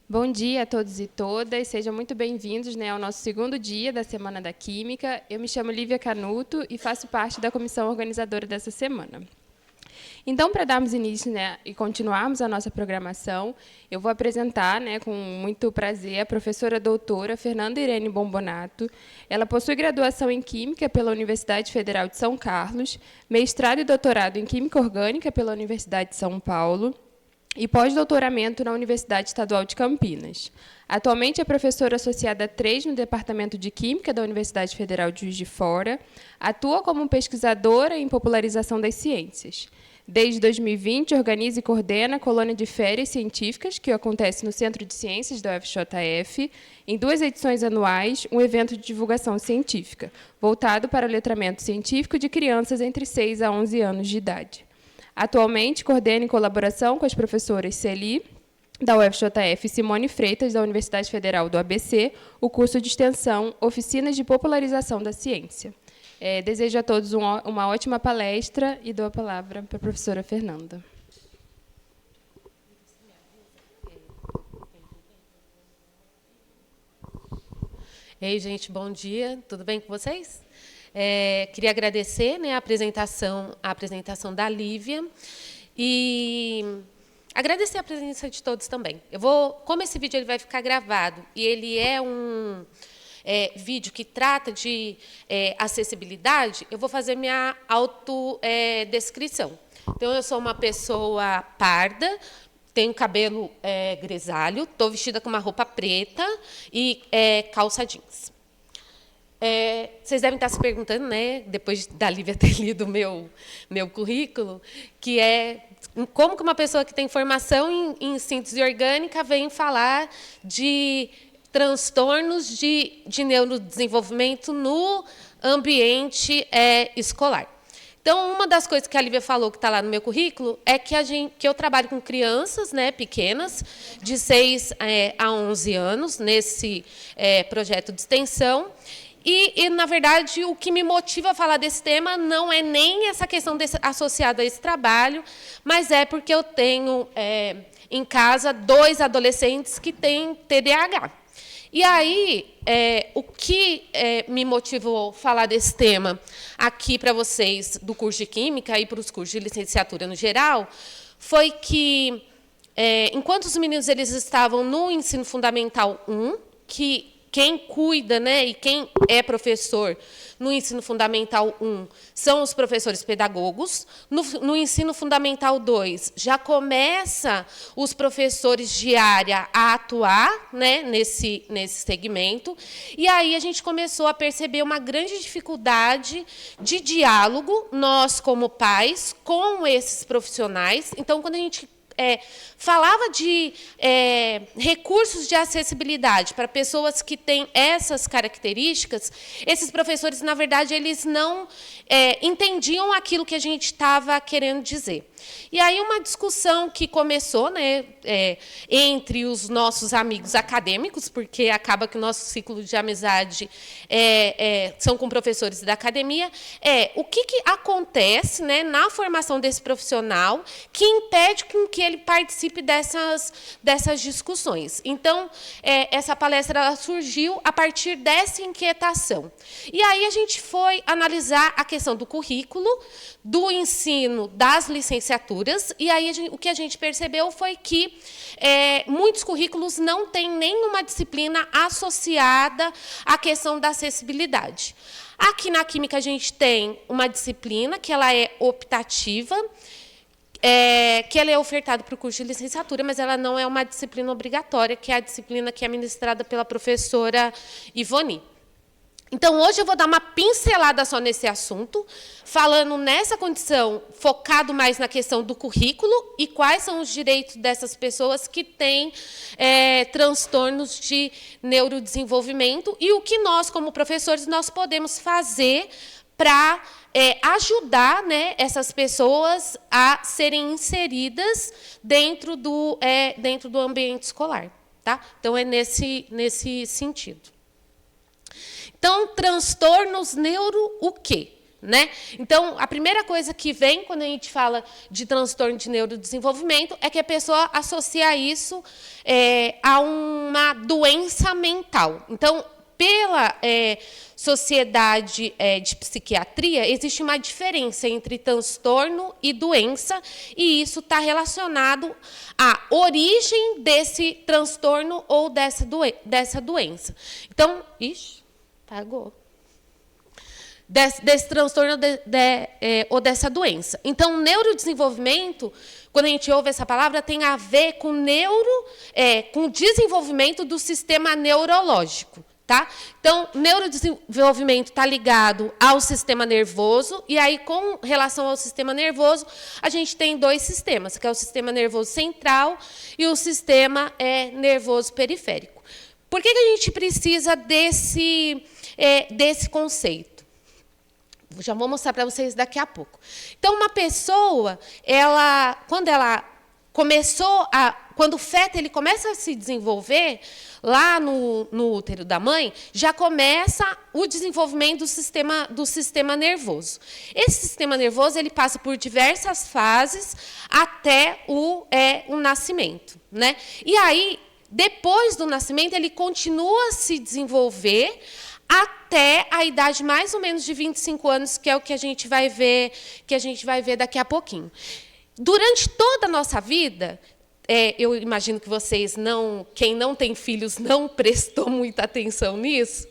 Bom dia a todos e todas, sejam muito bem-vindos, ao nosso segundo dia da Semana da Química. Eu me chamo Lívia Canuto e faço parte da comissão organizadora dessa semana. Então, para darmos início e continuarmos a nossa programação, eu vou apresentar, com muito prazer, a professora doutora Fernanda Irene Bombonato. Ela possui graduação em Química pela Universidade Federal de São Carlos, mestrado e doutorado em Química Orgânica pela Universidade de São Paulo, e pós-doutoramento na Universidade Estadual de Campinas. Atualmente é professora associada 3 no Departamento de Química da Universidade Federal de Juiz de Fora, atua como pesquisadora em popularização das ciências. Desde 2020, organiza e coordena a colônia de férias científicas, que acontece no Centro de Ciências da UFJF, em 2 edições anuais, um evento de divulgação científica, voltado para o letramento científico de crianças entre 6 a 11 anos de idade. Atualmente, coordena em colaboração com as professoras Celi, da UFJF, e Simone Freitas, da Universidade Federal do ABC, o curso de extensão Oficinas de Popularização da Ciência. Desejo a todos uma ótima palestra e dou a palavra para a professora Fernanda. Ei, gente, bom dia. Tudo bem com vocês? Queria agradecer a apresentação da Lívia e agradecer a presença de todos também. Como esse vídeo ele vai ficar gravado e ele é um vídeo que trata de acessibilidade, eu vou fazer minha autodescrição. Então, eu sou uma pessoa parda, tenho cabelo grisalho, estou vestida com uma roupa preta e calça jeans. Vocês devem estar se perguntando, depois da Lívia ter lido o meu currículo, que como que uma pessoa que tem formação em síntese orgânica vem falar de transtornos de neurodesenvolvimento no ambiente escolar. Então, uma das coisas que a Lívia falou que está lá no meu currículo é que eu trabalho com crianças pequenas, de 6 a 11 anos, nesse projeto de extensão. E, na verdade, o que me motiva a falar desse tema não é nem essa questão associada a esse trabalho, mas é porque eu tenho em casa 2 adolescentes que têm TDAH. E aí, o que me motivou a falar desse tema aqui para vocês do curso de Química e para os cursos de licenciatura no geral, foi que, enquanto os meninos eles estavam no ensino fundamental 1, que quem cuida e quem é professor no ensino fundamental 1 são os professores pedagogos. No ensino fundamental 2, já começa os professores de área a atuar nesse segmento. E aí a gente começou a perceber uma grande dificuldade de diálogo, nós como pais, com esses profissionais. Então, quando a gente falava de recursos de acessibilidade para pessoas que têm essas características, esses professores, na verdade, eles não entendiam aquilo que a gente estava querendo dizer. E aí uma discussão que começou entre os nossos amigos acadêmicos, porque acaba que o nosso ciclo de amizade são com professores da academia, o que acontece na formação desse profissional que impede com que ele participe dessas discussões. Então, essa palestra ela surgiu a partir dessa inquietação. E aí a gente foi analisar a questão do currículo, do ensino das licenciaturas, e aí o que a gente percebeu foi que muitos currículos não têm nenhuma disciplina associada à questão da acessibilidade. Aqui na Química a gente tem uma disciplina que ela é optativa, que ela é ofertada para o curso de licenciatura, mas ela não é uma disciplina obrigatória, que é a disciplina que é ministrada pela professora Ivoni. Então, hoje eu vou dar uma pincelada só nesse assunto, falando nessa condição, focado mais na questão do currículo e quais são os direitos dessas pessoas que têm transtornos de neurodesenvolvimento e o que nós, como professores, nós podemos fazer para ajudar essas pessoas a serem inseridas dentro do ambiente escolar. Tá? Então, é nesse sentido. Então, transtornos neuro o quê? né? Então, a primeira coisa que vem quando a gente fala de transtorno de neurodesenvolvimento é que a pessoa associa isso a uma doença mental. Então, pela Sociedade de Psiquiatria, existe uma diferença entre transtorno e doença, e isso está relacionado à origem desse transtorno ou dessa doença. Então, pagou. Desse transtorno ou dessa doença. Então, neurodesenvolvimento, quando a gente ouve essa palavra, tem a ver com com o desenvolvimento do sistema neurológico. Tá? Então, neurodesenvolvimento está ligado ao sistema nervoso, e aí, com relação ao sistema nervoso, a gente tem dois sistemas, que é o sistema nervoso central e o sistema nervoso periférico. Por que a gente precisa desse conceito? Já vou mostrar para vocês daqui a pouco. Então, uma pessoa, quando o feto ele começa a se desenvolver, lá no útero da mãe, já começa o desenvolvimento do sistema nervoso. Esse sistema nervoso ele passa por diversas fases até o nascimento, né? E aí, depois do nascimento, ele continua a se desenvolver até a idade mais ou menos de 25 anos, que é o que a gente vai ver daqui a pouquinho. Durante toda a nossa vida, eu imagino que quem não tem filhos não prestou muita atenção nisso,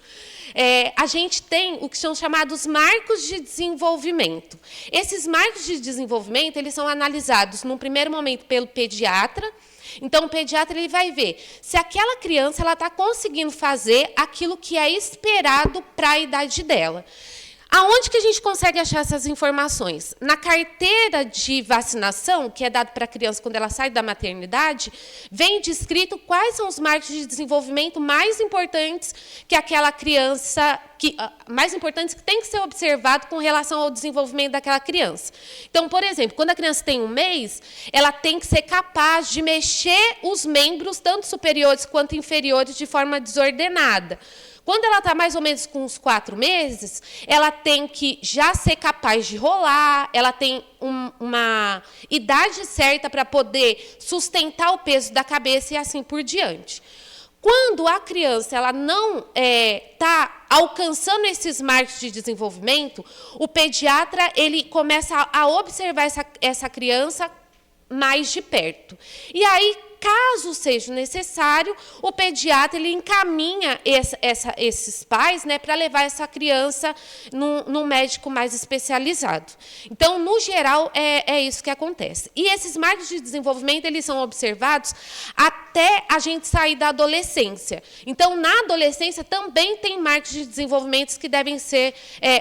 a gente tem o que são chamados marcos de desenvolvimento. Esses marcos de desenvolvimento eles são analisados, num primeiro momento, pelo pediatra. Então, o pediatra ele vai ver se aquela criança está conseguindo fazer aquilo que é esperado para a idade dela. Aonde que a gente consegue achar essas informações? Na carteira de vacinação, que é dada para a criança quando ela sai da maternidade, vem descrito quais são os marcos de desenvolvimento mais importantes que aquela criança, mais importantes que tem que ser observado com relação ao desenvolvimento daquela criança. Então, por exemplo, quando a criança tem 1 mês, ela tem que ser capaz de mexer os membros, tanto superiores quanto inferiores, de forma desordenada. Quando ela está mais ou menos com uns 4 meses, ela tem que já ser capaz de rolar, ela tem uma idade certa para poder sustentar o peso da cabeça e assim por diante. Quando a criança ela não está alcançando esses marcos de desenvolvimento, o pediatra ele começa a observar essa criança mais de perto. E aí, caso seja necessário, o pediatra ele encaminha esses pais, né, para levar essa criança num médico mais especializado. Então, no geral, é isso que acontece. E esses marcos de desenvolvimento eles são observados até a gente sair da adolescência. Então, na adolescência também tem marcos de desenvolvimento que devem ser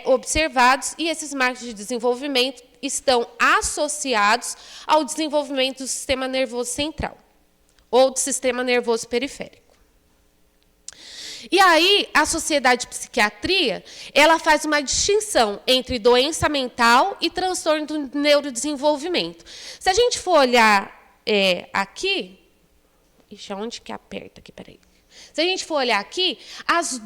observados, e esses marcos de desenvolvimento estão associados ao desenvolvimento do sistema nervoso central ou do sistema nervoso periférico. E aí, a Sociedade de Psiquiatria, ela faz uma distinção entre doença mental e transtorno do neurodesenvolvimento. Se a gente for olhar aqui... Ixi, aonde que aperta aqui? Peraí. Se a gente for olhar aqui, as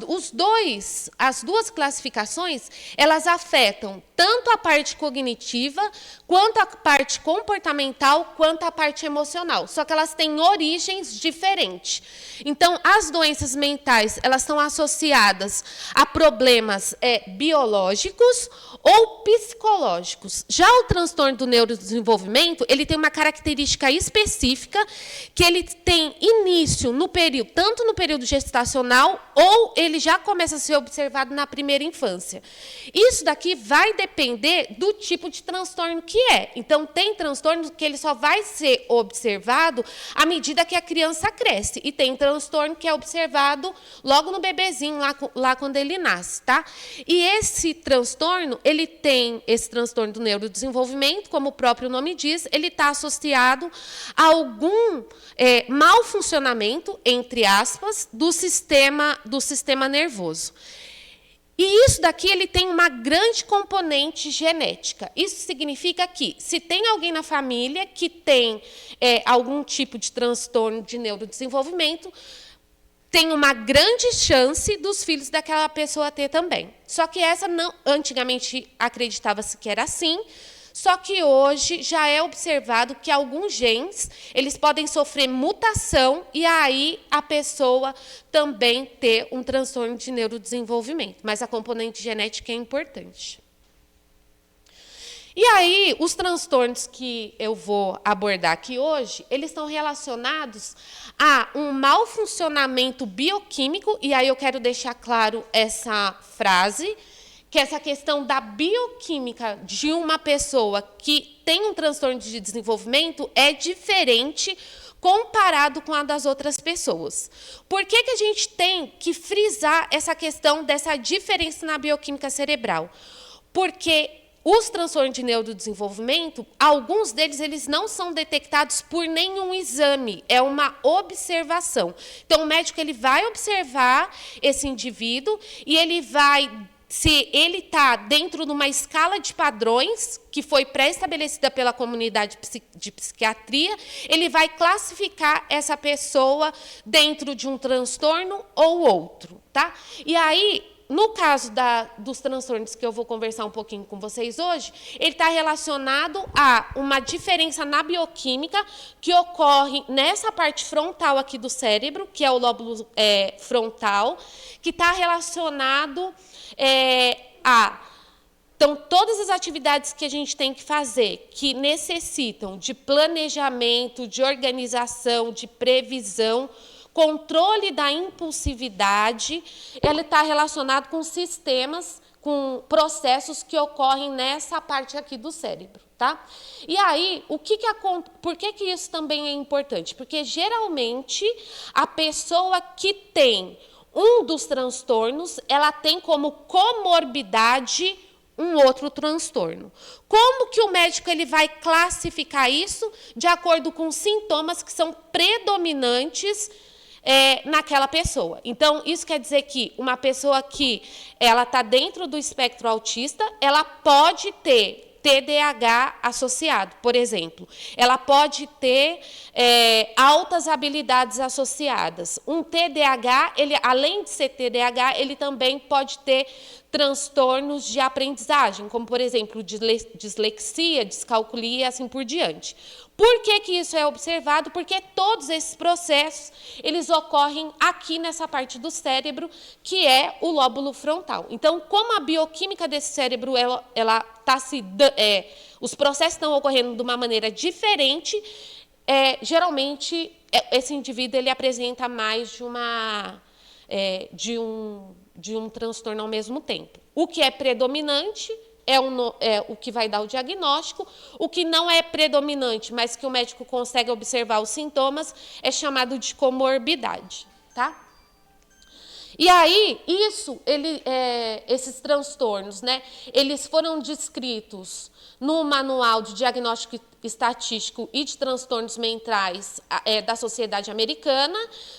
duas classificações, elas afetam tanto a parte cognitiva, quanto a parte comportamental, quanto a parte emocional. Só que elas têm origens diferentes. Então, as doenças mentais, elas estão associadas a problemas biológicos ou psicológicos. Já o transtorno do neurodesenvolvimento, ele tem uma característica específica, que ele tem início tanto no período gestacional, ou ele já começa a ser observado na primeira infância. Isso daqui vai depender do tipo de transtorno que é. Então, tem transtorno que ele só vai ser observado à medida que a criança cresce. E tem transtorno que é observado logo no bebezinho, lá quando ele nasce. Tá? E esse transtorno do neurodesenvolvimento, como o próprio nome diz, ele está associado a algum mau funcionamento, entre aspas, do sistema nervoso. E isso daqui ele tem uma grande componente genética. Isso significa que, se tem alguém na família que tem algum tipo de transtorno de neurodesenvolvimento, tem uma grande chance dos filhos daquela pessoa ter também. Só que essa não, antigamente acreditava-se que era assim, só que hoje já é observado que alguns genes, eles podem sofrer mutação e aí a pessoa também ter um transtorno de neurodesenvolvimento. Mas a componente genética é importante. E aí, os transtornos que eu vou abordar aqui hoje, eles estão relacionados a um mau funcionamento bioquímico, e aí eu quero deixar claro essa frase, que essa questão da bioquímica de uma pessoa que tem um transtorno de desenvolvimento é diferente comparado com a das outras pessoas. Por que que a gente tem que frisar essa questão dessa diferença na bioquímica cerebral? Porque os transtornos de neurodesenvolvimento, alguns deles eles não são detectados por nenhum exame, é uma observação. Então, o médico ele vai observar esse indivíduo e ele vai, se ele está dentro de uma escala de padrões que foi pré-estabelecida pela comunidade de psiquiatria, ele vai classificar essa pessoa dentro de um transtorno ou outro, tá? E aí, no caso dos transtornos que eu vou conversar um pouquinho com vocês hoje, ele está relacionado a uma diferença na bioquímica que ocorre nessa parte frontal aqui do cérebro, que é o lóbulo frontal, que está relacionado Então, todas as atividades que a gente tem que fazer, que necessitam de planejamento, de organização, de previsão, controle da impulsividade, ele está relacionado com sistemas, com processos que ocorrem nessa parte aqui do cérebro, tá? E aí, por que isso também é importante? Porque, geralmente, a pessoa que tem um dos transtornos, ela tem como comorbidade um outro transtorno. Como que o médico ele vai classificar isso? De acordo com os sintomas que são predominantes naquela pessoa. Então, isso quer dizer que uma pessoa que ela está dentro do espectro autista, ela pode ter TDAH associado, por exemplo. Ela pode ter altas habilidades associadas. Um TDAH, além de ser TDAH, ele também pode ter transtornos de aprendizagem, como, por exemplo, dislexia, descalculia e assim por diante. Por que que isso é observado? Porque todos esses processos, eles ocorrem aqui nessa parte do cérebro, que é o lóbulo frontal. Então, como a bioquímica desse cérebro, os processos estão ocorrendo de uma maneira diferente, geralmente, esse indivíduo ele apresenta mais de um transtorno ao mesmo tempo. O que é predominante é o que vai dar o diagnóstico. O que não é predominante, mas que o médico consegue observar os sintomas, é chamado de comorbidade, tá? E aí, esses transtornos, né, eles foram descritos no Manual de Diagnóstico Estatístico e de Transtornos Mentais da Sociedade Americana.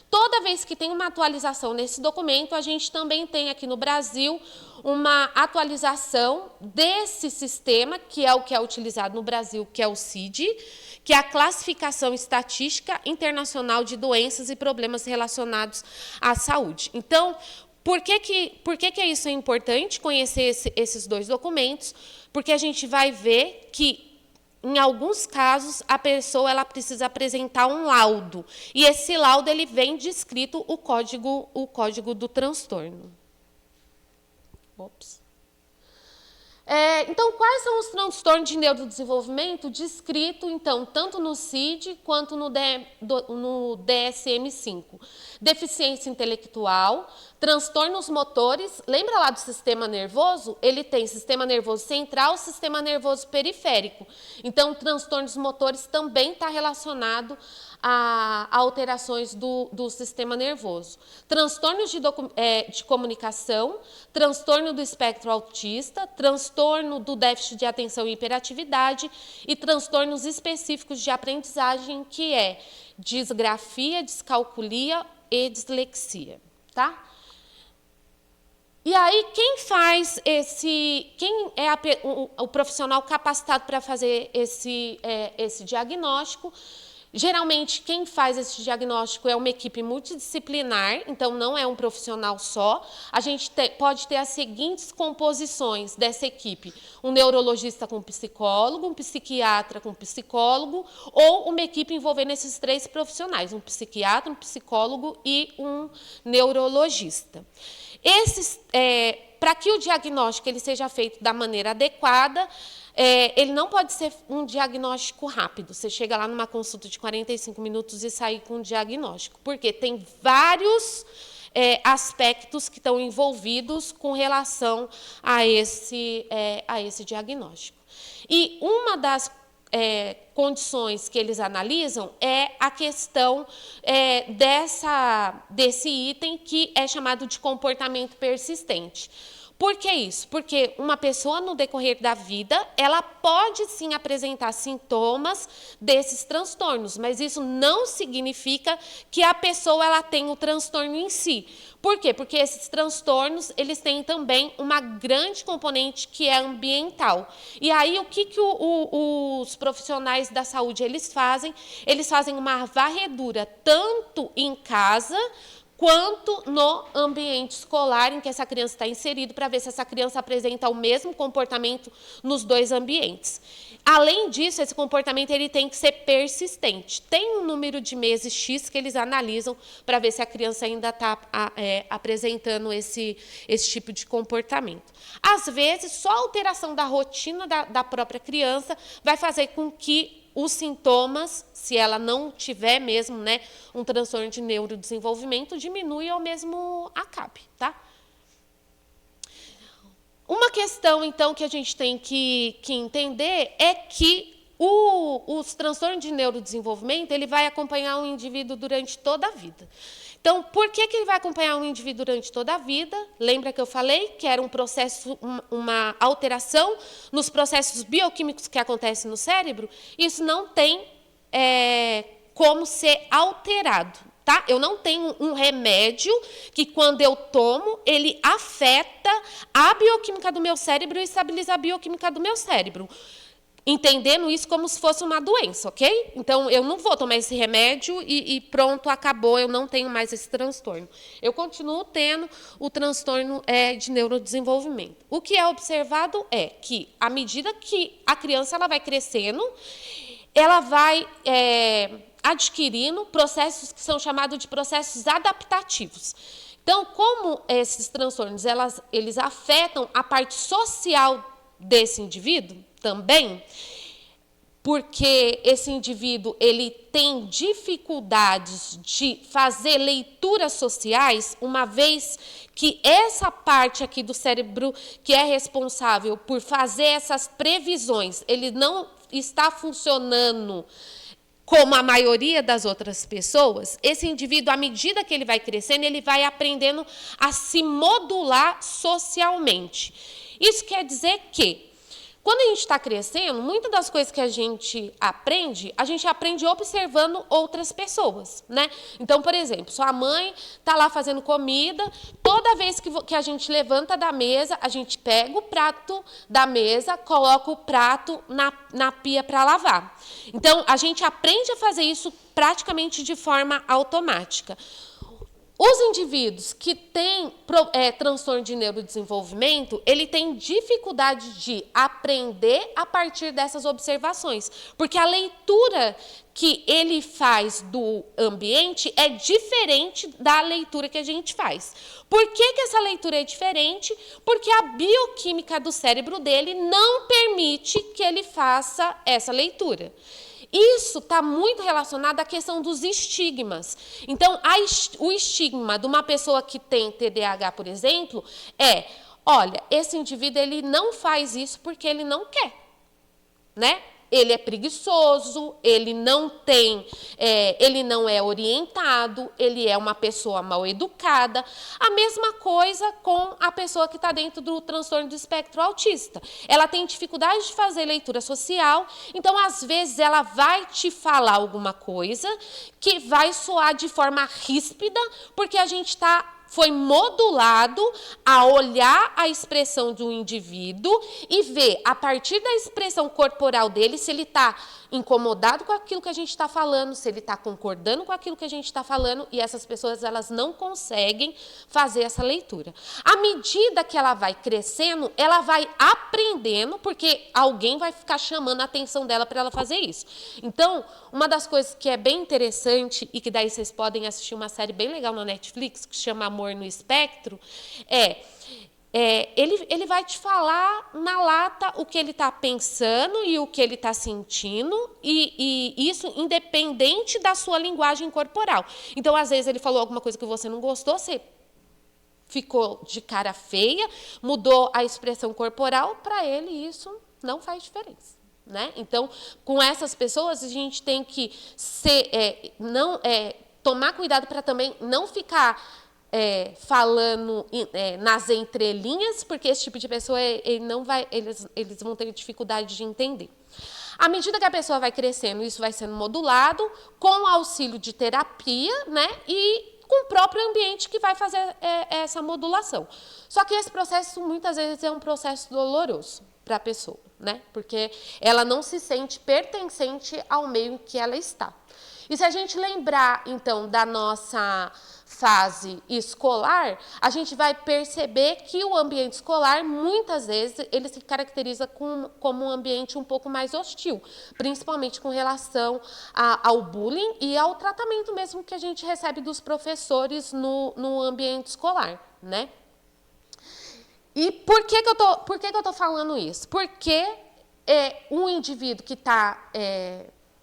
Toda vez que tem uma atualização nesse documento, a gente também tem aqui no Brasil uma atualização desse sistema, que é o que é utilizado no Brasil, que é o CID, que é a Classificação Estatística Internacional de Doenças e Problemas Relacionados à Saúde. Então, por que isso é importante, conhecer esses dois documentos? Porque a gente vai ver que, em alguns casos, a pessoa ela precisa apresentar um laudo. E esse laudo ele vem descrito o código do transtorno. Ops. Então, quais são os transtornos de neurodesenvolvimento descritos, então, tanto no CID quanto no DSM-5? Deficiência intelectual, transtornos motores. Lembra lá do sistema nervoso? Ele tem sistema nervoso central, sistema nervoso periférico. Então, transtornos motores também está relacionado a alterações do sistema nervoso. Transtornos de comunicação, transtorno do espectro autista, transtorno do déficit de atenção e hiperatividade e transtornos específicos de aprendizagem, que é disgrafia, descalculia e dislexia, tá? E aí, quem é o profissional capacitado para fazer esse diagnóstico? Geralmente, quem faz esse diagnóstico é uma equipe multidisciplinar, então não é um profissional só. A gente pode ter as seguintes composições dessa equipe: um neurologista com psicólogo, um psiquiatra com psicólogo, ou uma equipe envolvendo esses 3 profissionais, um psiquiatra, um psicólogo e um neurologista. Para que o diagnóstico ele seja feito da maneira adequada, ele não pode ser um diagnóstico rápido. Você chega lá numa consulta de 45 minutos e sai com um diagnóstico, porque tem vários aspectos que estão envolvidos com relação a esse diagnóstico. E uma das condições que eles analisam é a questão desse item que é chamado de comportamento persistente. Por que isso? Porque uma pessoa, no decorrer da vida, ela pode sim apresentar sintomas desses transtornos, mas isso não significa que a pessoa ela tem o transtorno em si. Por quê? Porque esses transtornos, eles têm também uma grande componente que é ambiental. E aí, o que os profissionais da saúde eles fazem? Eles fazem uma varredura tanto em casa quanto no ambiente escolar em que essa criança está inserida, para ver se essa criança apresenta o mesmo comportamento nos 2 ambientes. Além disso, esse comportamento ele tem que ser persistente. Tem um número de meses X que eles analisam para ver se a criança ainda está apresentando esse tipo de comportamento. Às vezes, só a alteração da rotina da própria criança vai fazer com que os sintomas, se ela não tiver mesmo, né, um transtorno de neurodesenvolvimento, diminui ou mesmo acabe, tá? Uma questão, então, que a gente tem que entender é que os transtornos de neurodesenvolvimento ele vai acompanhar um indivíduo durante toda a vida. Então, por que ele vai acompanhar um indivíduo durante toda a vida? Lembra que eu falei que era um processo, uma alteração nos processos bioquímicos que acontecem no cérebro? Isso não tem como ser alterado. Tá? Eu não tenho um remédio que, quando eu tomo, ele afeta a bioquímica do meu cérebro e estabiliza a bioquímica do meu cérebro. Entendendo isso como se fosse uma doença, ok? Então, eu não vou tomar esse remédio e pronto, acabou, eu não tenho mais esse transtorno. Eu continuo tendo o transtorno de neurodesenvolvimento. O que é observado é que, à medida que a criança ela vai crescendo, ela vai adquirindo processos que são chamados de processos adaptativos. Então, como esses transtornos eles afetam a parte social desse indivíduo, também, porque esse indivíduo ele tem dificuldades de fazer leituras sociais, uma vez que essa parte aqui do cérebro que é responsável por fazer essas previsões, ele não está funcionando como a maioria das outras pessoas. Esse indivíduo, à medida que ele vai crescendo, ele vai aprendendo a se modular socialmente. Isso quer dizer que, quando a gente está crescendo, muitas das coisas que a gente aprende observando outras pessoas, né? Então, por exemplo, sua mãe está lá fazendo comida, toda vez que a gente levanta da mesa, a gente pega o prato da mesa, coloca o prato na pia para lavar. Então, a gente aprende a fazer isso praticamente de forma automática. Os indivíduos que têm transtorno de neurodesenvolvimento, ele tem dificuldade de aprender a partir dessas observações, porque a leitura que ele faz do ambiente é diferente da leitura que a gente faz. Por que essa leitura é diferente? Porque a bioquímica do cérebro dele não permite que ele faça essa leitura. Isso está muito relacionado à questão dos estigmas. Então, o estigma de uma pessoa que tem TDAH, por exemplo, olha, esse indivíduo ele não faz isso porque ele não quer, né? Ele é preguiçoso, ele não é orientado, ele é uma pessoa mal educada. A mesma coisa com a pessoa que está dentro do transtorno do espectro autista. Ela tem dificuldade de fazer leitura social, então, às vezes, ela vai te falar alguma coisa que vai soar de forma ríspida, porque a gente está foi modulado a olhar a expressão de um indivíduo e ver, a partir da expressão corporal dele, se ele está incomodado com aquilo que a gente está falando, se ele está concordando com aquilo que a gente está falando, e essas pessoas elas não conseguem fazer essa leitura. À medida que ela vai crescendo, ela vai aprendendo, porque alguém vai ficar chamando a atenção dela para ela fazer isso. Então, uma das coisas que é bem interessante, e que daí vocês podem assistir uma série bem legal na Netflix, que chama Amor no Espectro, ele vai te falar na lata o que ele está pensando e o que ele está sentindo, e isso independente da sua linguagem corporal. Então, às vezes, ele falou alguma coisa que você não gostou, você ficou de cara feia, mudou a expressão corporal, para ele isso não faz diferença. Né? Então, com essas pessoas, a gente tem que tomar cuidado para também não ficar falando nas entrelinhas, porque esse tipo de pessoa eles vão ter dificuldade de entender. À medida que a pessoa vai crescendo, isso vai sendo modulado com o auxílio de terapia, né? E com o próprio ambiente que vai fazer essa modulação. Só que esse processo, muitas vezes, é um processo doloroso para a pessoa, né? Porque ela não se sente pertencente ao meio em que ela está. E se a gente lembrar, então, da nossa fase escolar, a gente vai perceber que o ambiente escolar, muitas vezes, ele se caracteriza como um ambiente um pouco mais hostil, principalmente com relação ao bullying e ao tratamento mesmo que a gente recebe dos professores no ambiente escolar, né? E por que eu tô falando isso? Porque um indivíduo que está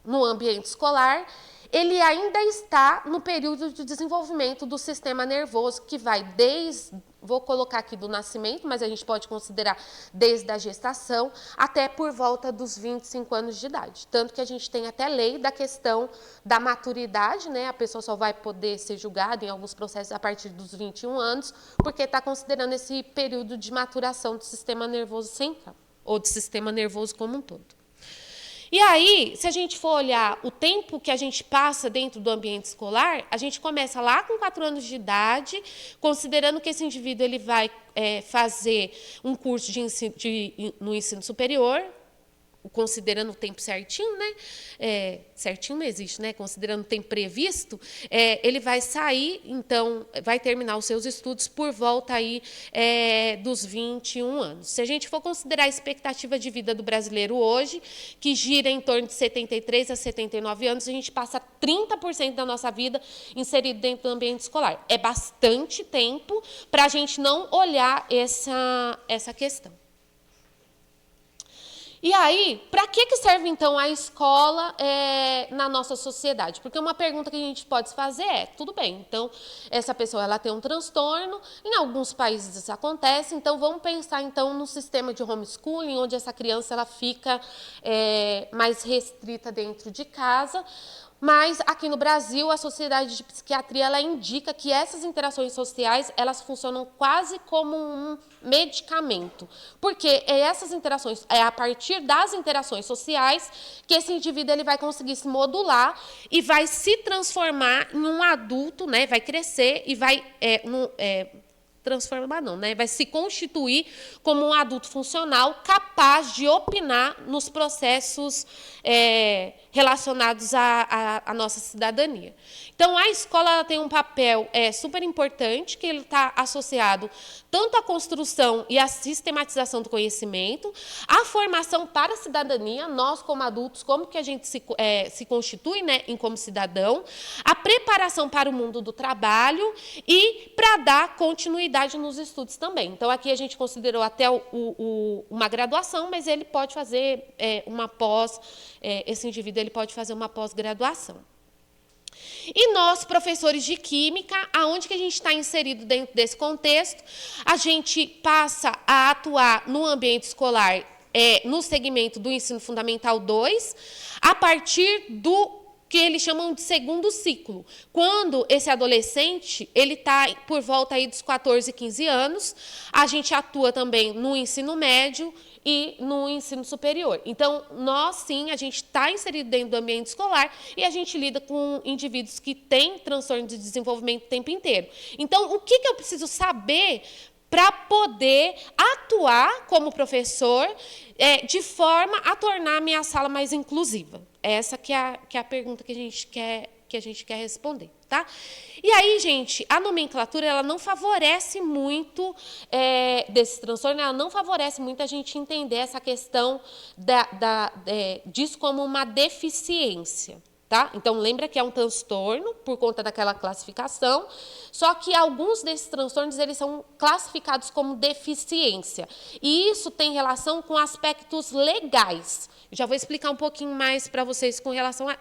no ambiente escolar, ele ainda está no período de desenvolvimento do sistema nervoso, que vai vou colocar aqui do nascimento, mas a gente pode considerar desde a gestação até por volta dos 25 anos de idade. Tanto que a gente tem até lei da questão da maturidade, né? A pessoa só vai poder ser julgada em alguns processos a partir dos 21 anos, porque está considerando esse período de maturação do sistema nervoso central, ou do sistema nervoso como um todo. E aí, se a gente for olhar o tempo que a gente passa dentro do ambiente escolar, a gente começa lá com 4 anos de idade, considerando que esse indivíduo ele vai fazer um curso no ensino superior, considerando o tempo certinho, né? Certinho não existe, né? Considerando o tempo previsto, ele vai sair, então, vai terminar os seus estudos por volta aí dos 21 anos. Se a gente for considerar a expectativa de vida do brasileiro hoje, que gira em torno de 73 a 79 anos, a gente passa 30% da nossa vida inserido dentro do ambiente escolar. É bastante tempo para a gente não olhar essa questão. E aí, para que serve, então, a escola na nossa sociedade? Porque uma pergunta que a gente pode fazer tudo bem, então, essa pessoa ela tem um transtorno, em alguns países isso acontece, então, vamos pensar, então, no sistema de homeschooling, onde essa criança ela fica mais restrita dentro de casa. Mas, aqui no Brasil, a Sociedade de Psiquiatria ela indica que essas interações sociais elas funcionam quase como um medicamento. Porque essas interações, a partir das interações sociais que esse indivíduo ele vai conseguir se modular e vai se transformar em um adulto, né? Vai crescer e vai... transformar não, né? Vai se constituir como um adulto funcional capaz de opinar nos processos relacionados à nossa cidadania. Então, a escola ela tem um papel super importante, que ele está associado tanto à construção e à sistematização do conhecimento, à formação para a cidadania, nós como adultos, como que a gente se constitui, né, como cidadão, a preparação para o mundo do trabalho e para dar continuidade nos estudos também. Então, aqui a gente considerou até uma graduação, mas ele pode fazer uma pós, esse indivíduo ele pode fazer uma pós-graduação. E nós, professores de química, aonde que a gente está inserido dentro desse contexto, a gente passa a atuar no ambiente escolar, no segmento do ensino fundamental 2, a partir do que eles chamam de segundo ciclo. Quando esse adolescente ele está por volta aí dos 14, 15 anos, a gente atua também no ensino médio e no ensino superior. Então, nós, sim, a gente está inserido dentro do ambiente escolar e a gente lida com indivíduos que têm transtorno de desenvolvimento o tempo inteiro. Então, o que eu preciso saber para poder atuar como professor de forma a tornar a minha sala mais inclusiva? Essa que é a pergunta que a gente quer responder, tá? E aí, gente, a nomenclatura ela não favorece muito desse transtorno, ela não favorece muito a gente entender essa questão disso como uma deficiência. Tá? Então, lembra que é um transtorno por conta daquela classificação, só que alguns desses transtornos eles são classificados como deficiência. E isso tem relação com aspectos legais. Eu já vou explicar um pouquinho mais para vocês com relação a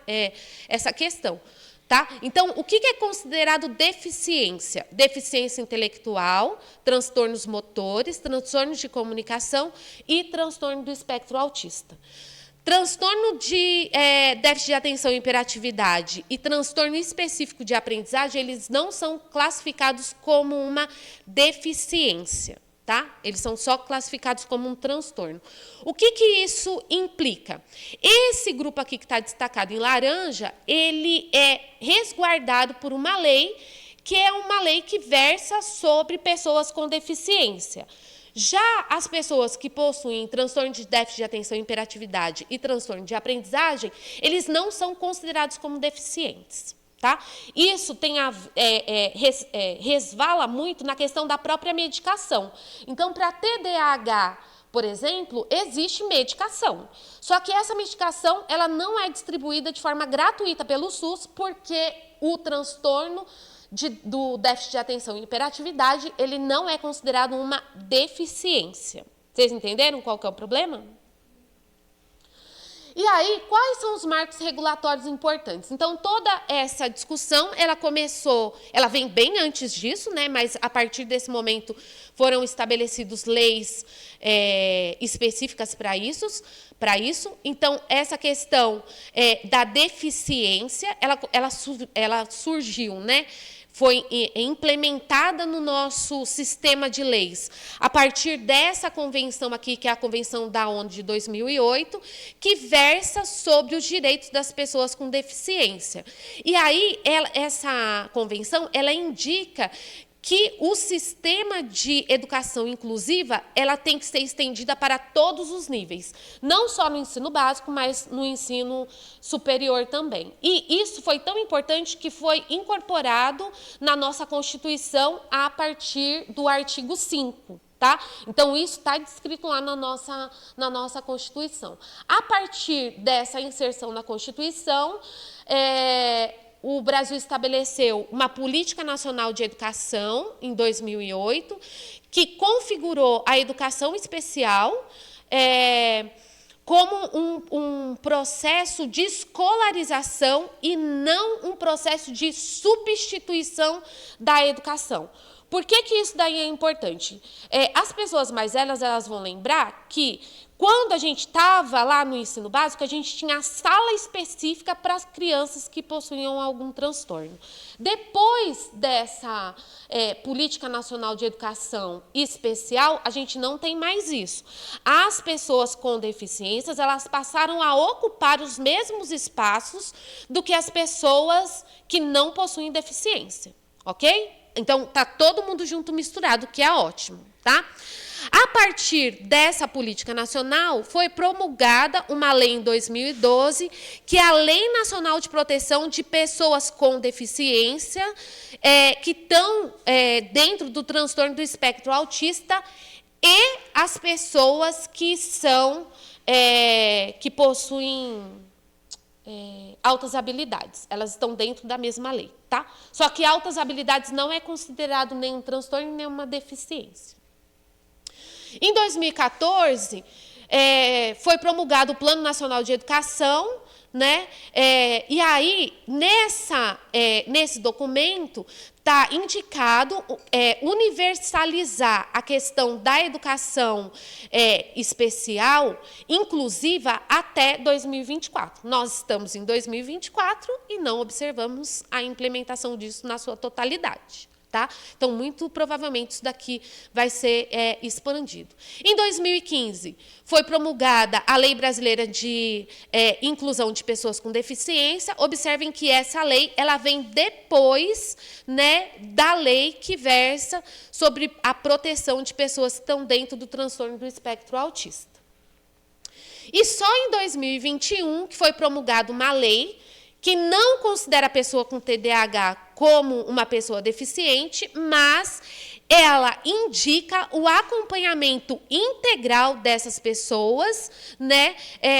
essa questão. Tá? Então, o que é considerado deficiência? Deficiência intelectual, transtornos motores, transtornos de comunicação e transtorno do espectro autista. Transtorno de déficit de atenção e hiperatividade e transtorno específico de aprendizagem, eles não são classificados como uma deficiência, tá? Eles são só classificados como um transtorno. O que isso implica? Esse grupo aqui que está destacado em laranja, ele é resguardado por uma lei, que é uma lei que versa sobre pessoas com deficiência. Já as pessoas que possuem transtorno de déficit de atenção e hiperatividade e transtorno de aprendizagem, eles não são considerados como deficientes. Tá? Isso resvala muito na questão da própria medicação. Então, para TDAH, por exemplo, existe medicação. Só que essa medicação ela não é distribuída de forma gratuita pelo SUS, porque o transtorno do déficit de atenção e hiperatividade, ele não é considerado uma deficiência. Vocês entenderam qual que é o problema? E aí, quais são os marcos regulatórios importantes? Então, toda essa discussão, ela vem bem antes disso, né? Mas a partir desse momento foram estabelecidas leis específicas para isso. Então, essa questão da deficiência, ela surgiu, né? Foi implementada no nosso sistema de leis a partir dessa convenção aqui, que é a Convenção da ONU de 2008, que versa sobre os direitos das pessoas com deficiência. E aí, essa convenção, ela indica que o sistema de educação inclusiva ela tem que ser estendida para todos os níveis, não só no ensino básico, mas no ensino superior também. E isso foi tão importante que foi incorporado na nossa Constituição a partir do artigo 5. Tá? Então, isso está descrito lá na nossa Constituição. A partir dessa inserção na Constituição, o Brasil estabeleceu uma política nacional de educação em 2008, que configurou a educação especial como um processo de escolarização e não um processo de substituição da educação. Por que isso daí é importante? As pessoas mais velhas elas vão lembrar que quando a gente estava lá no ensino básico, a gente tinha a sala específica para as crianças que possuíam algum transtorno. Depois dessa Política Nacional de Educação Especial, a gente não tem mais isso. As pessoas com deficiências, elas passaram a ocupar os mesmos espaços do que as pessoas que não possuem deficiência, ok? Então, está todo mundo junto misturado, que é ótimo, tá? A partir dessa política nacional, foi promulgada uma lei em 2012, que é a Lei Nacional de Proteção de Pessoas com Deficiência, que estão dentro do transtorno do espectro autista, e as pessoas que possuem altas habilidades. Elas estão dentro da mesma lei, tá? Só que altas habilidades não é considerado nem um transtorno, nem uma deficiência. Em 2014, foi promulgado o Plano Nacional de Educação, né? E aí, nesse documento, está indicado universalizar a questão da educação especial, inclusiva, até 2024. Nós estamos em 2024 e não observamos a implementação disso na sua totalidade. Tá? Então, muito provavelmente, isso daqui vai ser expandido. Em 2015, foi promulgada a Lei Brasileira de Inclusão de Pessoas com Deficiência. Observem que essa lei ela vem depois, né, da lei que versa sobre a proteção de pessoas que estão dentro do transtorno do espectro autista. E só em 2021 que foi promulgada uma lei que não considera a pessoa com TDAH como uma pessoa deficiente, mas ela indica o acompanhamento integral dessas pessoas, né,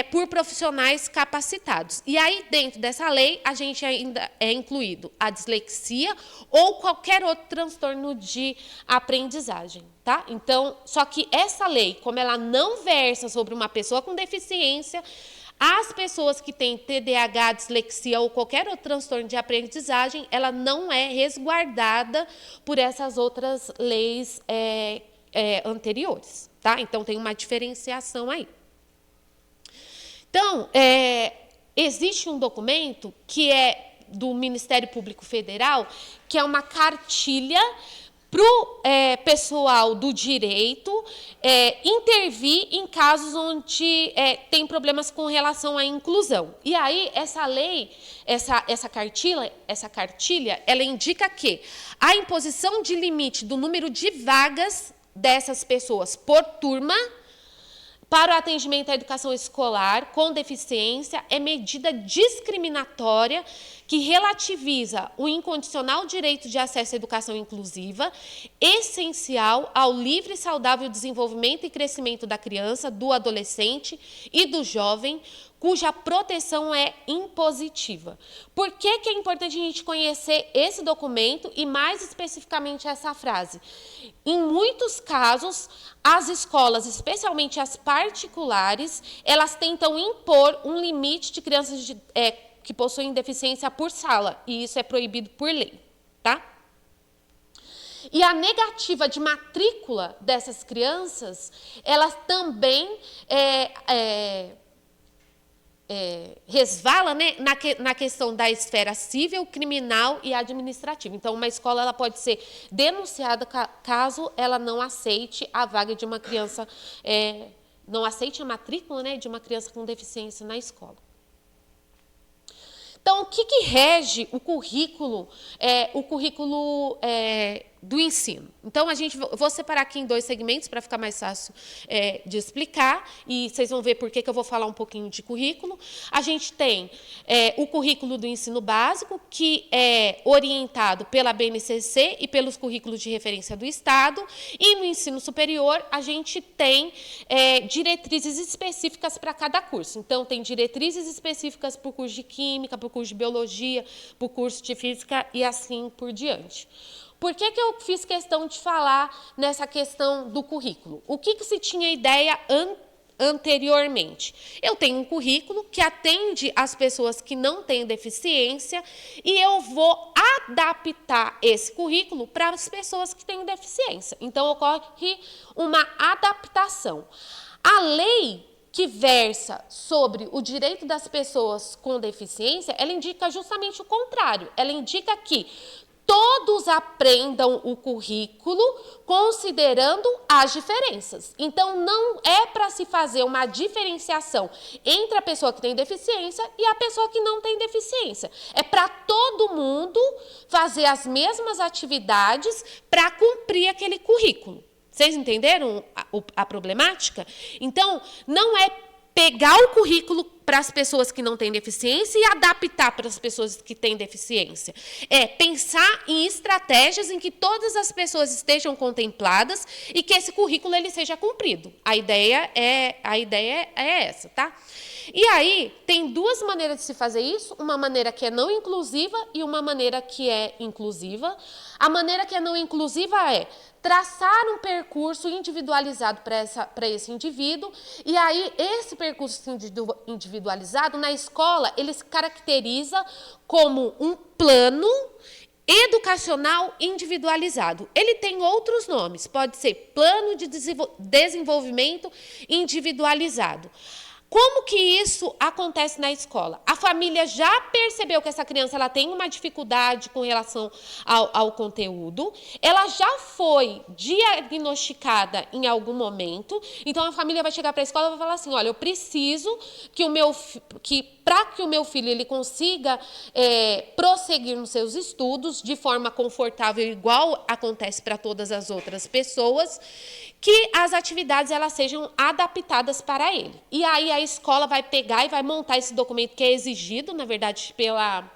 por profissionais capacitados. E aí, dentro dessa lei, a gente ainda é incluído a dislexia ou qualquer outro transtorno de aprendizagem. Tá? Então, só que essa lei, como ela não versa sobre uma pessoa com deficiência, as pessoas que têm TDAH, dislexia ou qualquer outro transtorno de aprendizagem, ela não é resguardada por essas outras leis anteriores. Tá? Então, tem uma diferenciação aí. Então, existe um documento que é do Ministério Público Federal, que é uma cartilha para o pessoal do direito intervir em casos onde tem problemas com relação à inclusão. E aí, essa lei, essa cartilha, ela indica que a imposição de limite do número de vagas dessas pessoas por turma para o atendimento à educação escolar com deficiência é medida discriminatória que relativiza o incondicional direito de acesso à educação inclusiva, essencial ao livre e saudável desenvolvimento e crescimento da criança, do adolescente e do jovem, cuja proteção é impositiva. Por que é importante a gente conhecer esse documento e, mais especificamente, essa frase? Em muitos casos, as escolas, especialmente as particulares, elas tentam impor um limite de crianças que possuem deficiência por sala, e isso é proibido por lei. Tá? E a negativa de matrícula dessas crianças, elas também resvala, né, na questão da esfera civil, criminal e administrativa. Então, uma escola ela pode ser denunciada caso ela não aceite a vaga de uma criança, não aceite a matrícula, né, de uma criança com deficiência na escola. Então, o que rege o currículo do ensino? Então, vou separar aqui em 2 segmentos para ficar mais fácil de explicar, e vocês vão ver por que eu vou falar um pouquinho de currículo. A gente tem o currículo do ensino básico, que é orientado pela BNCC e pelos currículos de referência do Estado, e no ensino superior a gente tem diretrizes específicas para cada curso. Então, tem diretrizes específicas para o curso de Química, para o curso de Biologia, para o curso de Física e assim por diante. Por que eu fiz questão de falar nessa questão do currículo? O que se tinha ideia anteriormente? Eu tenho um currículo que atende as pessoas que não têm deficiência e eu vou adaptar esse currículo para as pessoas que têm deficiência. Então, ocorre uma adaptação. A lei que versa sobre o direito das pessoas com deficiência, ela indica justamente o contrário. Ela indica que todos aprendam o currículo considerando as diferenças. Então, não é para se fazer uma diferenciação entre a pessoa que tem deficiência e a pessoa que não tem deficiência. É para todo mundo fazer as mesmas atividades para cumprir aquele currículo. Vocês entenderam a problemática? Então, não é pegar o currículo para as pessoas que não têm deficiência e adaptar para as pessoas que têm deficiência. É pensar em estratégias em que todas as pessoas estejam contempladas e que esse currículo ele seja cumprido. A ideia é essa, tá? E aí, tem 2 maneiras de se fazer isso, uma maneira que é não inclusiva e uma maneira que é inclusiva. A maneira que é não inclusiva é traçar um percurso individualizado para esse indivíduo, e aí esse percurso individualizado, na escola, ele se caracteriza como um plano educacional individualizado. Ele tem outros nomes, pode ser plano de desenvolvimento individualizado. Como que isso acontece na escola? A família já percebeu que essa criança ela tem uma dificuldade com relação ao conteúdo, ela já foi diagnosticada em algum momento, então a família vai chegar para a escola e vai falar assim, olha, eu preciso que para que o meu filho ele consiga prosseguir nos seus estudos de forma confortável, igual acontece para todas as outras pessoas, que as atividades elas sejam adaptadas para ele. E aí a escola vai pegar e vai montar esse documento que é exigido, na verdade, pela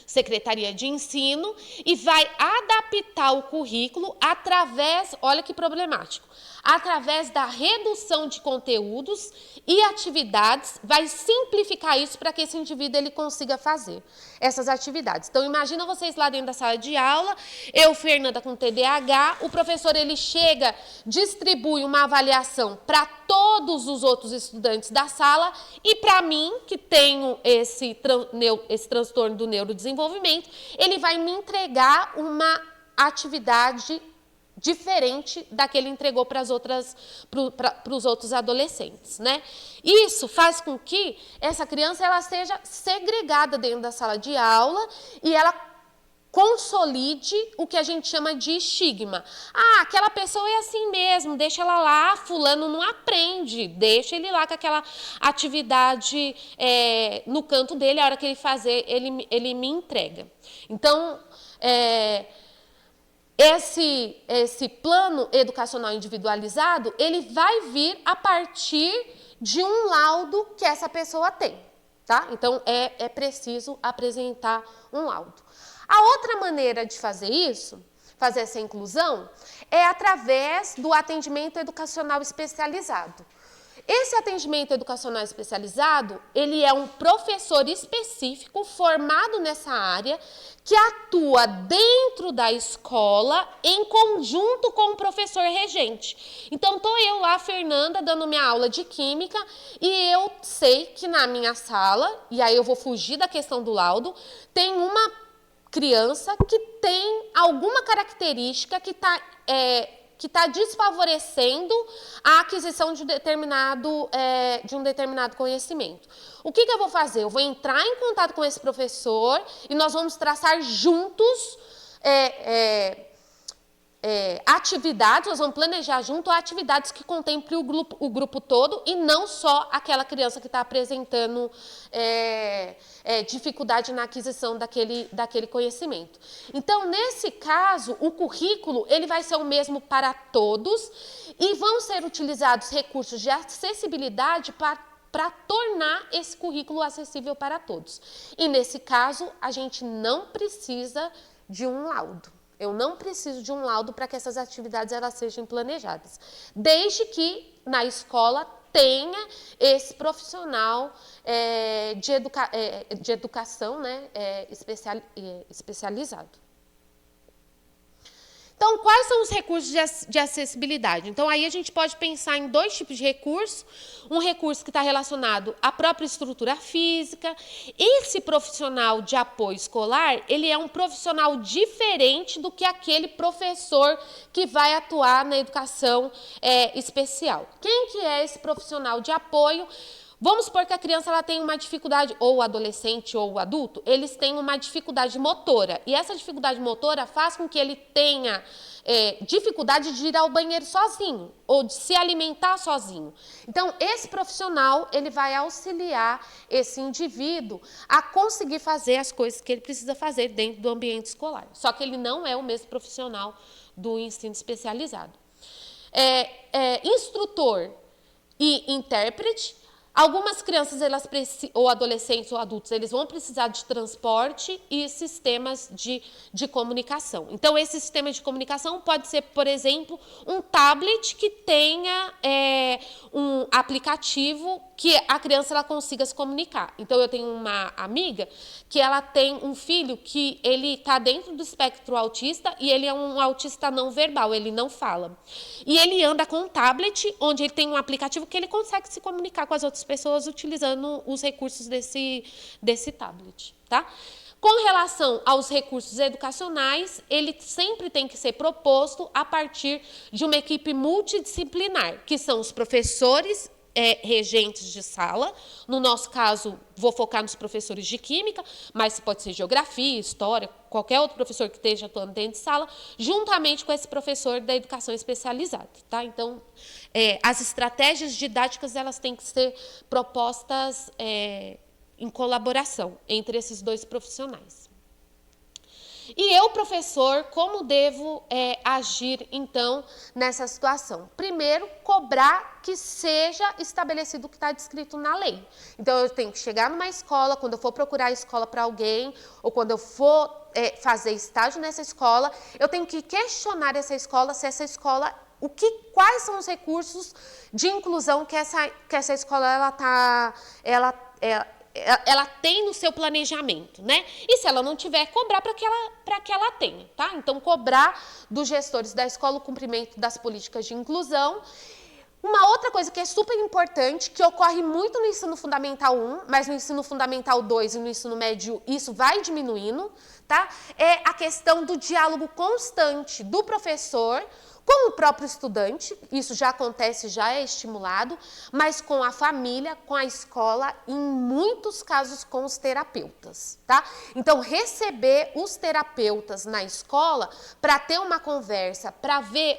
Secretaria de Ensino, e vai adaptar o currículo através, olha que problemático, através da redução de conteúdos e atividades, vai simplificar isso para que esse indivíduo ele consiga fazer essas atividades. Então, imagina vocês lá dentro da sala de aula, eu, Fernanda, com TDAH, o professor ele chega, distribui uma avaliação para todos os outros estudantes da sala e para mim, que tenho esse transtorno do neurodesenvolvimento, ele vai me entregar uma atividade diferente da que ele entregou para os outros adolescentes, né? Isso faz com que essa criança ela seja segregada dentro da sala de aula e ela consolide o que a gente chama de estigma. Ah, aquela pessoa é assim mesmo, deixa ela lá, fulano não aprende, deixa ele lá com aquela atividade no canto dele, a hora que ele fazer, ele me entrega. Então, esse plano educacional individualizado, ele vai vir a partir de um laudo que essa pessoa tem, tá? Então, é preciso apresentar um laudo. A outra maneira de fazer isso, fazer essa inclusão, é através do atendimento educacional especializado. Esse atendimento educacional especializado, ele é um professor específico formado nessa área que atua dentro da escola em conjunto com o professor regente. Então, estou eu lá, Fernanda, dando minha aula de química e eu sei que na minha sala, e aí eu vou fugir da questão do laudo, tem uma criança que tem alguma característica que está desfavorecendo a aquisição de um determinado conhecimento. O que eu vou fazer? Eu vou entrar em contato com esse professor e nós vamos traçar juntos atividades, nós vamos planejar junto atividades que contemplem o grupo todo e não só aquela criança que está apresentando dificuldade na aquisição daquele conhecimento. Então, nesse caso, o currículo ele vai ser o mesmo para todos e vão ser utilizados recursos de acessibilidade para tornar esse currículo acessível para todos. E, nesse caso, a gente não precisa de um laudo. Eu não preciso de um laudo para que essas atividades elas sejam planejadas, desde que na escola tenha esse profissional de educação, né, especializado. Então, quais são os recursos de acessibilidade? Então, aí a gente pode pensar em dois tipos de recurso. Um recurso que está relacionado à própria estrutura física. Esse profissional de apoio escolar, ele é um profissional diferente do que aquele professor que vai atuar na educação especial. Quem que é esse profissional de apoio? Vamos supor que a criança ela tem uma dificuldade, ou o adolescente ou o adulto, eles têm uma dificuldade motora. E essa dificuldade motora faz com que ele tenha dificuldade de ir ao banheiro sozinho, ou de se alimentar sozinho. Então, esse profissional, ele vai auxiliar esse indivíduo a conseguir fazer as coisas que ele precisa fazer dentro do ambiente escolar. Só que ele não é o mesmo profissional do ensino especializado. Instrutor e intérprete. Algumas crianças, ou adolescentes ou adultos, eles vão precisar de transporte e sistemas de comunicação. Então, esse sistema de comunicação pode ser, por exemplo, um tablet que tenha um aplicativo que a criança ela consiga se comunicar. Então, eu tenho uma amiga que ela tem um filho que ele está dentro do espectro autista e ele é um autista não verbal, ele não fala. E ele anda com um tablet onde ele tem um aplicativo que ele consegue se comunicar com as outras pessoas utilizando os recursos desse tablet, tá? Com relação aos recursos educacionais, ele sempre tem que ser proposto a partir de uma equipe multidisciplinar, que são os professores regentes de sala. No nosso caso, vou focar nos professores de química, mas pode ser geografia, história, qualquer outro professor que esteja atuando dentro de sala, juntamente com esse professor da educação especializada. Tá? Então, as estratégias didáticas elas têm que ser propostas em colaboração entre esses dois profissionais. E eu, professor, como devo agir, então, nessa situação? Primeiro, cobrar que seja estabelecido o que está descrito na lei. Então, eu tenho que chegar numa escola, quando eu for procurar a escola para alguém, ou quando eu for fazer estágio nessa escola, eu tenho que questionar essa escola, se essa escola, quais são os recursos de inclusão que essa escola ela tem no seu planejamento, né? E se ela não tiver, cobrar para que ela tenha, tá? Então, cobrar dos gestores da escola o cumprimento das políticas de inclusão. Uma outra coisa que é super importante, que ocorre muito no ensino fundamental 1, mas no ensino fundamental 2 e no ensino médio isso vai diminuindo, tá? É a questão do diálogo constante do professor com o próprio estudante, isso já acontece, já é estimulado, mas com a família, com a escola, em muitos casos com os terapeutas, tá? Então, receber os terapeutas na escola para ter uma conversa, para ver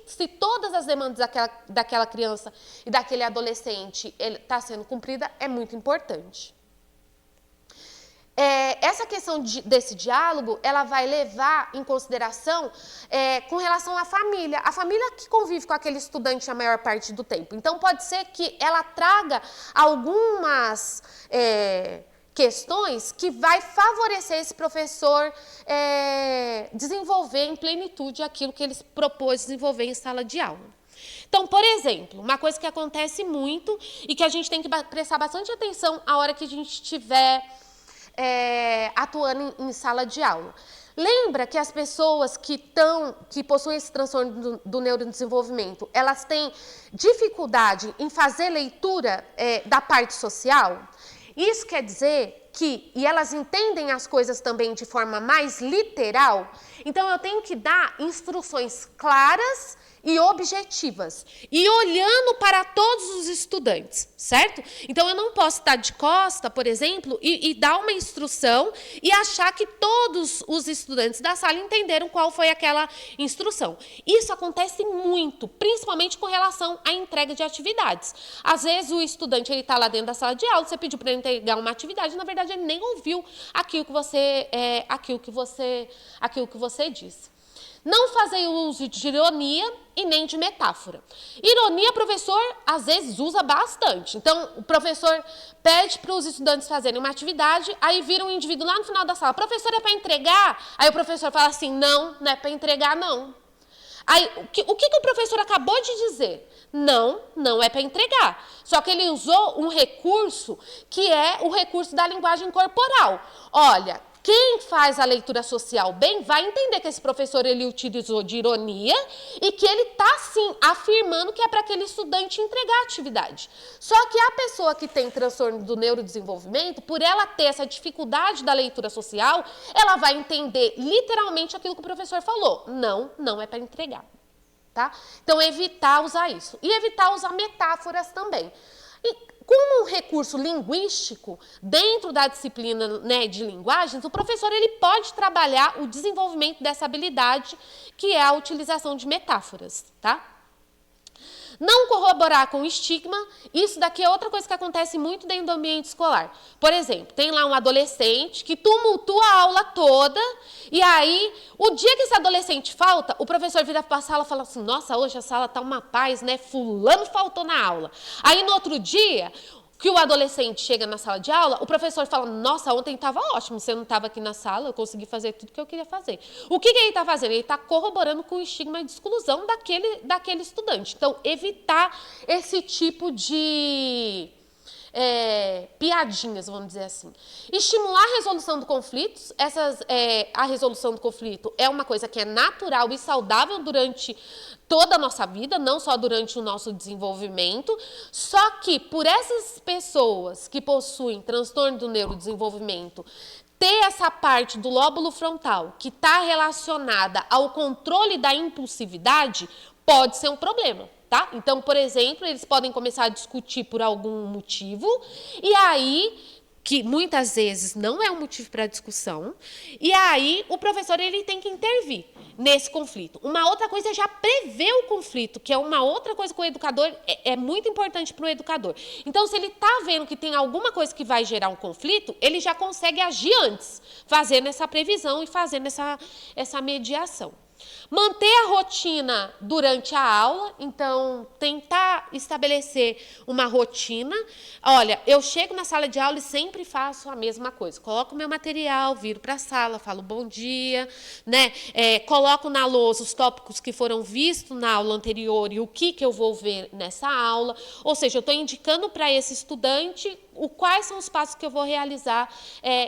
se todas as demandas daquela criança e daquele adolescente está sendo cumprida, é muito importante. Essa questão desse diálogo, ela vai levar em consideração com relação à família. A família que convive com aquele estudante a maior parte do tempo. Então, pode ser que ela traga algumas questões que vai favorecer esse professor desenvolver em plenitude aquilo que ele propôs desenvolver em sala de aula. Então, por exemplo, uma coisa que acontece muito e que a gente tem que prestar bastante atenção a hora que a gente estiver atuando em sala de aula. Lembra que as pessoas que possuem esse transtorno do neurodesenvolvimento, elas têm dificuldade em fazer leitura da parte social? Isso quer dizer e elas entendem as coisas também de forma mais literal, então eu tenho que dar instruções claras e objetivas, e olhando para todos os estudantes, certo? Então, eu não posso estar de costa, por exemplo, e dar uma instrução e achar que todos os estudantes da sala entenderam qual foi aquela instrução. Isso acontece muito, principalmente com relação à entrega de atividades. Às vezes, o estudante está lá dentro da sala de aula, você pediu para ele entregar uma atividade, na verdade, ele nem ouviu aquilo que você disse. Não fazer uso de ironia e nem de metáfora. Ironia, professor, às vezes, usa bastante. Então, o professor pede para os estudantes fazerem uma atividade, aí vira um indivíduo lá no final da sala. Professor, é para entregar? Aí o professor fala assim, não é para entregar, não. Aí, o que o professor acabou de dizer? Não é para entregar. Só que ele usou um recurso que é o recurso da linguagem corporal. Olha, quem faz a leitura social bem vai entender que esse professor ele utilizou de ironia e que ele está, sim, afirmando que é para aquele estudante entregar a atividade. Só que a pessoa que tem transtorno do neurodesenvolvimento, por ela ter essa dificuldade da leitura social, ela vai entender literalmente aquilo que o professor falou. Não é para entregar. Tá? Então, evitar usar isso. E evitar usar metáforas também. E, como um recurso linguístico, dentro da disciplina, né, de linguagens, o professor ele pode trabalhar o desenvolvimento dessa habilidade, que é a utilização de metáforas, tá? Não corroborar com o estigma, isso daqui é outra coisa que acontece muito dentro do ambiente escolar. Por exemplo, tem lá um adolescente que tumultua a aula toda, e aí, o dia que esse adolescente falta, o professor vira para a sala e fala assim, nossa, hoje a sala está uma paz, né? Fulano faltou na aula. Aí, no outro dia, que o adolescente chega na sala de aula, o professor fala, nossa, ontem estava ótimo, você não estava aqui na sala, eu consegui fazer tudo que eu queria fazer. O que ele está fazendo? Ele está corroborando com o estigma de exclusão daquele estudante. Então, evitar esse tipo de piadinhas, vamos dizer assim. Estimular a resolução de conflitos. A resolução do conflito é uma coisa que é natural e saudável durante toda a nossa vida, não só durante o nosso desenvolvimento, só que por essas pessoas que possuem transtorno do neurodesenvolvimento, ter essa parte do lóbulo frontal que está relacionada ao controle da impulsividade, pode ser um problema. tá? Então, por exemplo, eles podem começar a discutir por algum motivo, e aí, que muitas vezes não é um motivo para discussão, e aí o professor ele tem que intervir nesse conflito. Uma outra coisa é já prever o conflito, que é uma outra coisa que o educador é muito importante para o educador. Então, se ele está vendo que tem alguma coisa que vai gerar um conflito, ele já consegue agir antes, fazendo essa previsão e fazendo essa mediação. Manter a rotina durante a aula, então tentar estabelecer uma rotina. Olha, eu chego na sala de aula e sempre faço a mesma coisa. Coloco o meu material, viro para a sala, falo bom dia, né? Coloco na lousa os tópicos que foram vistos na aula anterior e o que eu vou ver nessa aula. Ou seja, eu estou indicando para esse estudante quais são os passos que eu vou realizar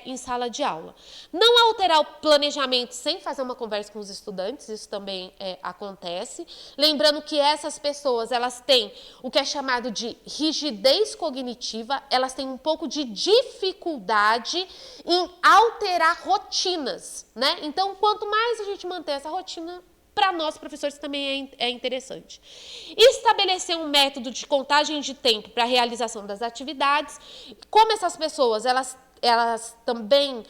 em sala de aula. Não alterar o planejamento sem fazer uma conversa com os estudantes, isso também acontece. Lembrando que essas pessoas, elas têm o que é chamado de rigidez cognitiva, elas têm um pouco de dificuldade em alterar rotinas, né? Então, quanto mais a gente manter essa rotina, para nós, professores, também é interessante. Estabelecer um método de contagem de tempo para a realização das atividades. Como essas pessoas, elas também,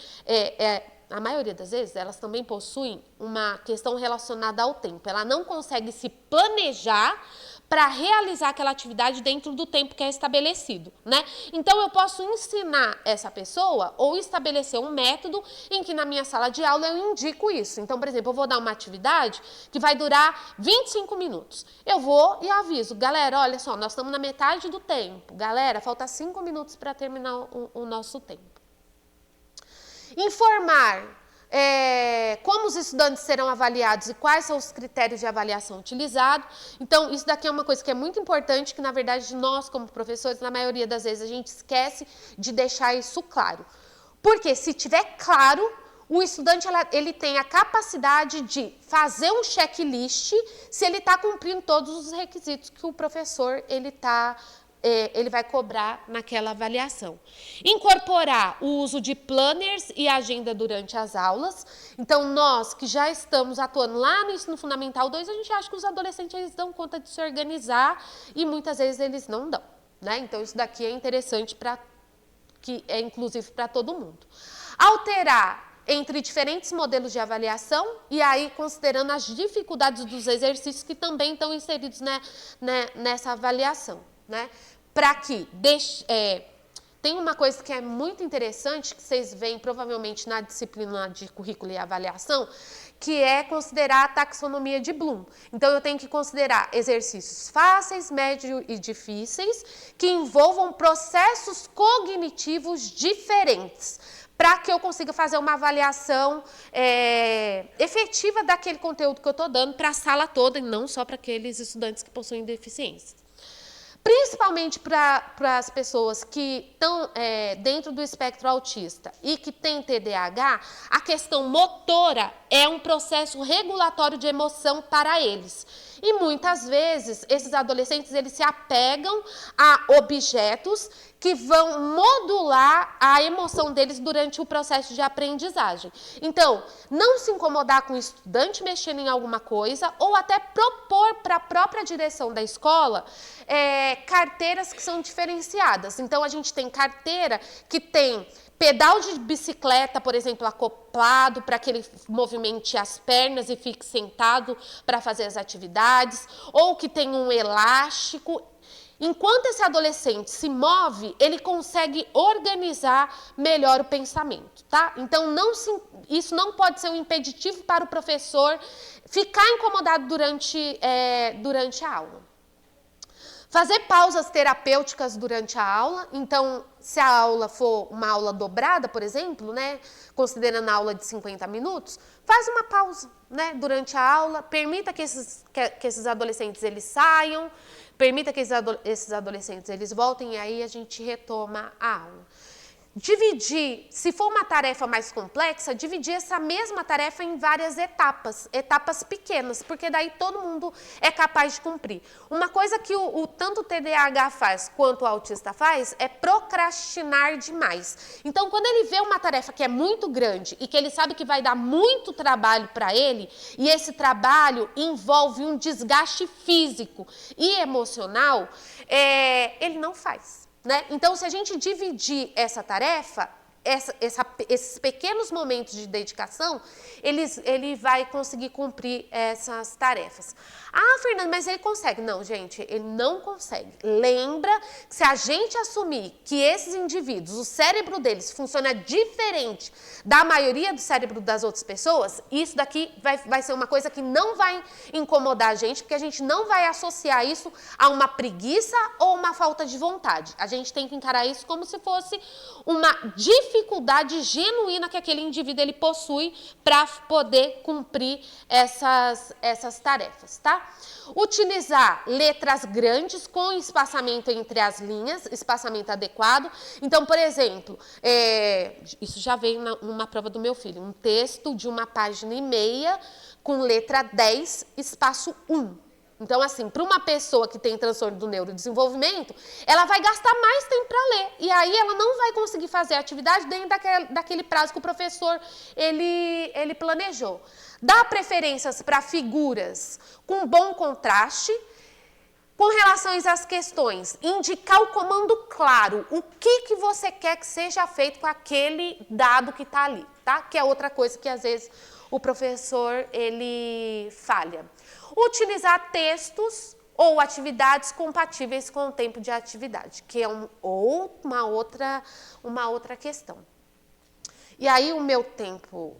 a maioria das vezes, elas também possuem uma questão relacionada ao tempo. Ela não consegue se planejar para realizar aquela atividade dentro do tempo que é estabelecido, né? Então, eu posso ensinar essa pessoa ou estabelecer um método em que na minha sala de aula eu indico isso. Então, por exemplo, eu vou dar uma atividade que vai durar 25 minutos. Eu vou e aviso, galera, olha só, nós estamos na metade do tempo. Galera, falta 5 minutos para terminar o nosso tempo. Informar como os estudantes serão avaliados e quais são os critérios de avaliação utilizados. Então, isso daqui é uma coisa que é muito importante, que, na verdade, nós, como professores, na maioria das vezes, a gente esquece de deixar isso claro. Porque, se tiver claro, o estudante ele tem a capacidade de fazer um checklist se ele está cumprindo todos os requisitos que o professor ele vai cobrar naquela avaliação. Incorporar o uso de planners e agenda durante as aulas. Então, nós que já estamos atuando lá no Ensino Fundamental 2, a gente acha que os adolescentes eles dão conta de se organizar e muitas vezes eles não dão, né? Então, isso daqui é interessante que é inclusive para todo mundo. Alterar entre diferentes modelos de avaliação e aí considerando as dificuldades dos exercícios que também estão inseridos nessa avaliação, né? Para que tem uma coisa que é muito interessante, que vocês veem provavelmente na disciplina de currículo e avaliação, que é considerar a taxonomia de Bloom. Então, eu tenho que considerar exercícios fáceis, médios e difíceis, que envolvam processos cognitivos diferentes, para que eu consiga fazer uma avaliação efetiva daquele conteúdo que eu estou dando para a sala toda, e não só para aqueles estudantes que possuem deficiências. Principalmente para as pessoas que estão dentro do espectro autista e que têm TDAH, a questão motora é um processo regulatório de emoção para eles. E muitas vezes, esses adolescentes eles se apegam a objetos que vão modular a emoção deles durante o processo de aprendizagem. Então, não se incomodar com o estudante mexendo em alguma coisa ou até propor para a própria direção da escola carteiras que são diferenciadas. Então, a gente tem carteira que tem pedal de bicicleta, por exemplo, acoplado para que ele movimente as pernas e fique sentado para fazer as atividades, ou que tem um elástico. Enquanto esse adolescente se move, ele consegue organizar melhor o pensamento, tá? Então, isso não pode ser um impeditivo para o professor ficar incomodado durante a aula. Fazer pausas terapêuticas durante a aula. Então, se a aula for uma aula dobrada, por exemplo, né, considerando a aula de 50 minutos, faz uma pausa, né, durante a aula, permita que esses adolescentes eles saiam, permita que esses adolescentes eles voltem e aí a gente retoma a aula. dividir, se for uma tarefa mais complexa, dividir essa mesma tarefa em várias etapas pequenas, porque daí todo mundo é capaz de cumprir. Uma coisa que tanto o TDAH faz quanto o autista faz é procrastinar demais. Então, quando ele vê uma tarefa que é muito grande e que ele sabe que vai dar muito trabalho para ele, e esse trabalho envolve um desgaste físico e emocional, ele não faz. Né? Então, se a gente dividir essa tarefa, esses pequenos momentos de dedicação, ele vai conseguir cumprir essas tarefas. Ah, Fernanda, mas ele consegue. Não, gente, ele não consegue. Lembra que se a gente assumir que esses indivíduos, o cérebro deles funciona diferente da maioria do cérebro das outras pessoas, isso daqui vai ser uma coisa que não vai incomodar a gente, porque a gente não vai associar isso a uma preguiça ou uma falta de vontade. A gente tem que encarar isso como se fosse uma dificuldade genuína que aquele indivíduo ele possui para poder cumprir essas tarefas, tá? Utilizar letras grandes com espaçamento entre as linhas, espaçamento adequado. Então, por exemplo, isso já veio numa prova do meu filho, um texto de 1,5 página com letra 10, espaço 1. Então, assim, para uma pessoa que tem transtorno do neurodesenvolvimento, ela vai gastar mais tempo para ler. E aí ela não vai conseguir fazer a atividade dentro daquele prazo que o professor ele planejou. Dá preferências para figuras com bom contraste. Com relação às questões, indicar o comando claro, o que você quer que seja feito com aquele dado que está ali, tá? Que é outra coisa que às vezes o professor ele falha. Utilizar textos ou atividades compatíveis com o tempo de atividade, que é uma outra questão. E aí o meu tempo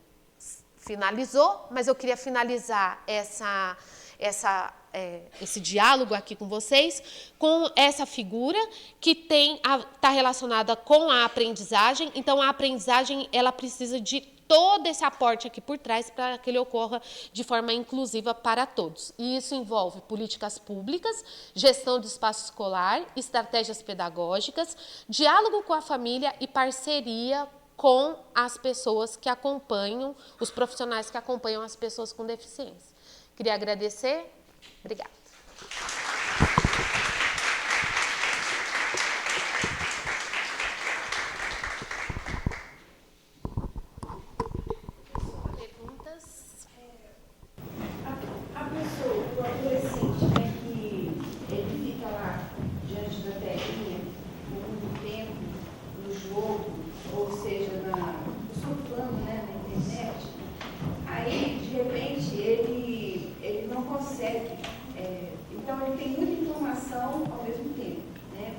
finalizou, mas eu queria finalizar esse diálogo aqui com vocês, com essa figura que está relacionada com a aprendizagem. Então, a aprendizagem ela precisa de todo esse aporte aqui por trás para que ele ocorra de forma inclusiva para todos. E isso envolve políticas públicas, gestão do espaço escolar, estratégias pedagógicas, diálogo com a família e parceria com as pessoas que acompanham, os profissionais que acompanham as pessoas com deficiência. Queria agradecer. Obrigada. Perguntas? A pessoa, o adolescente, né, que ele fica lá diante da telinha por muito tempo, no jogo, ou seja, surfando, né, na internet, aí, de repente, ele não consegue, então ele tem muita informação ao mesmo tempo, né?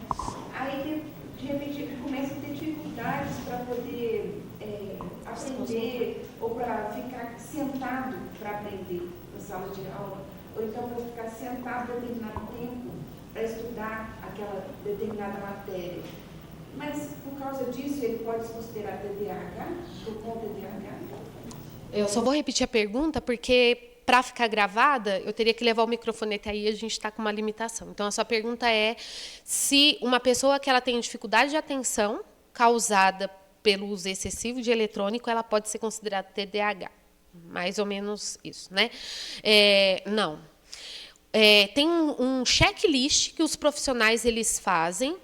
Aí, de repente, ele começa a ter dificuldades para poder aprender ou para ficar sentado para aprender na sala de aula, ou então para ficar sentado determinado tempo para estudar aquela determinada matéria. Mas, por causa disso, ele pode se considerar TDAH, com TDAH? Eu só vou repetir a pergunta, porque para ficar gravada, eu teria que levar o microfone até aí, a gente está com uma limitação. Então, a sua pergunta é se uma pessoa que ela tem dificuldade de atenção causada pelo uso excessivo de eletrônico, ela pode ser considerada TDAH. Mais ou menos isso, né? Não. Tem um checklist que os profissionais eles fazem,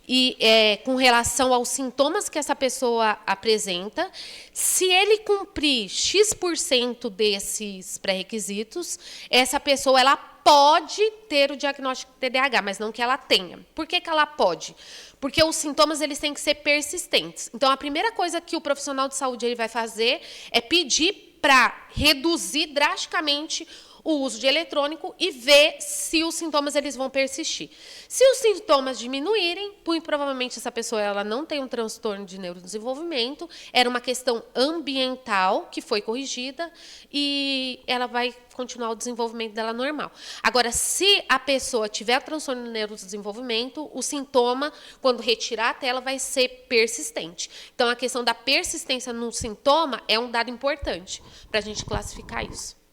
e com relação aos sintomas que essa pessoa apresenta, se ele cumprir X% desses pré-requisitos, essa pessoa ela pode ter o diagnóstico de TDAH, mas não que ela tenha. Por que ela pode? Porque os sintomas eles têm que ser persistentes. Então, a primeira coisa que o profissional de saúde ele vai fazer é pedir para reduzir drasticamente o uso de eletrônico e ver se os sintomas eles vão persistir. Se os sintomas diminuírem, muito provavelmente essa pessoa ela não tem um transtorno de neurodesenvolvimento, era uma questão ambiental que foi corrigida e ela vai continuar o desenvolvimento dela normal. Agora, se a pessoa tiver transtorno de neurodesenvolvimento, o sintoma, quando retirar a tela, vai ser persistente. Então, a questão da persistência no sintoma é um dado importante para a gente classificar isso.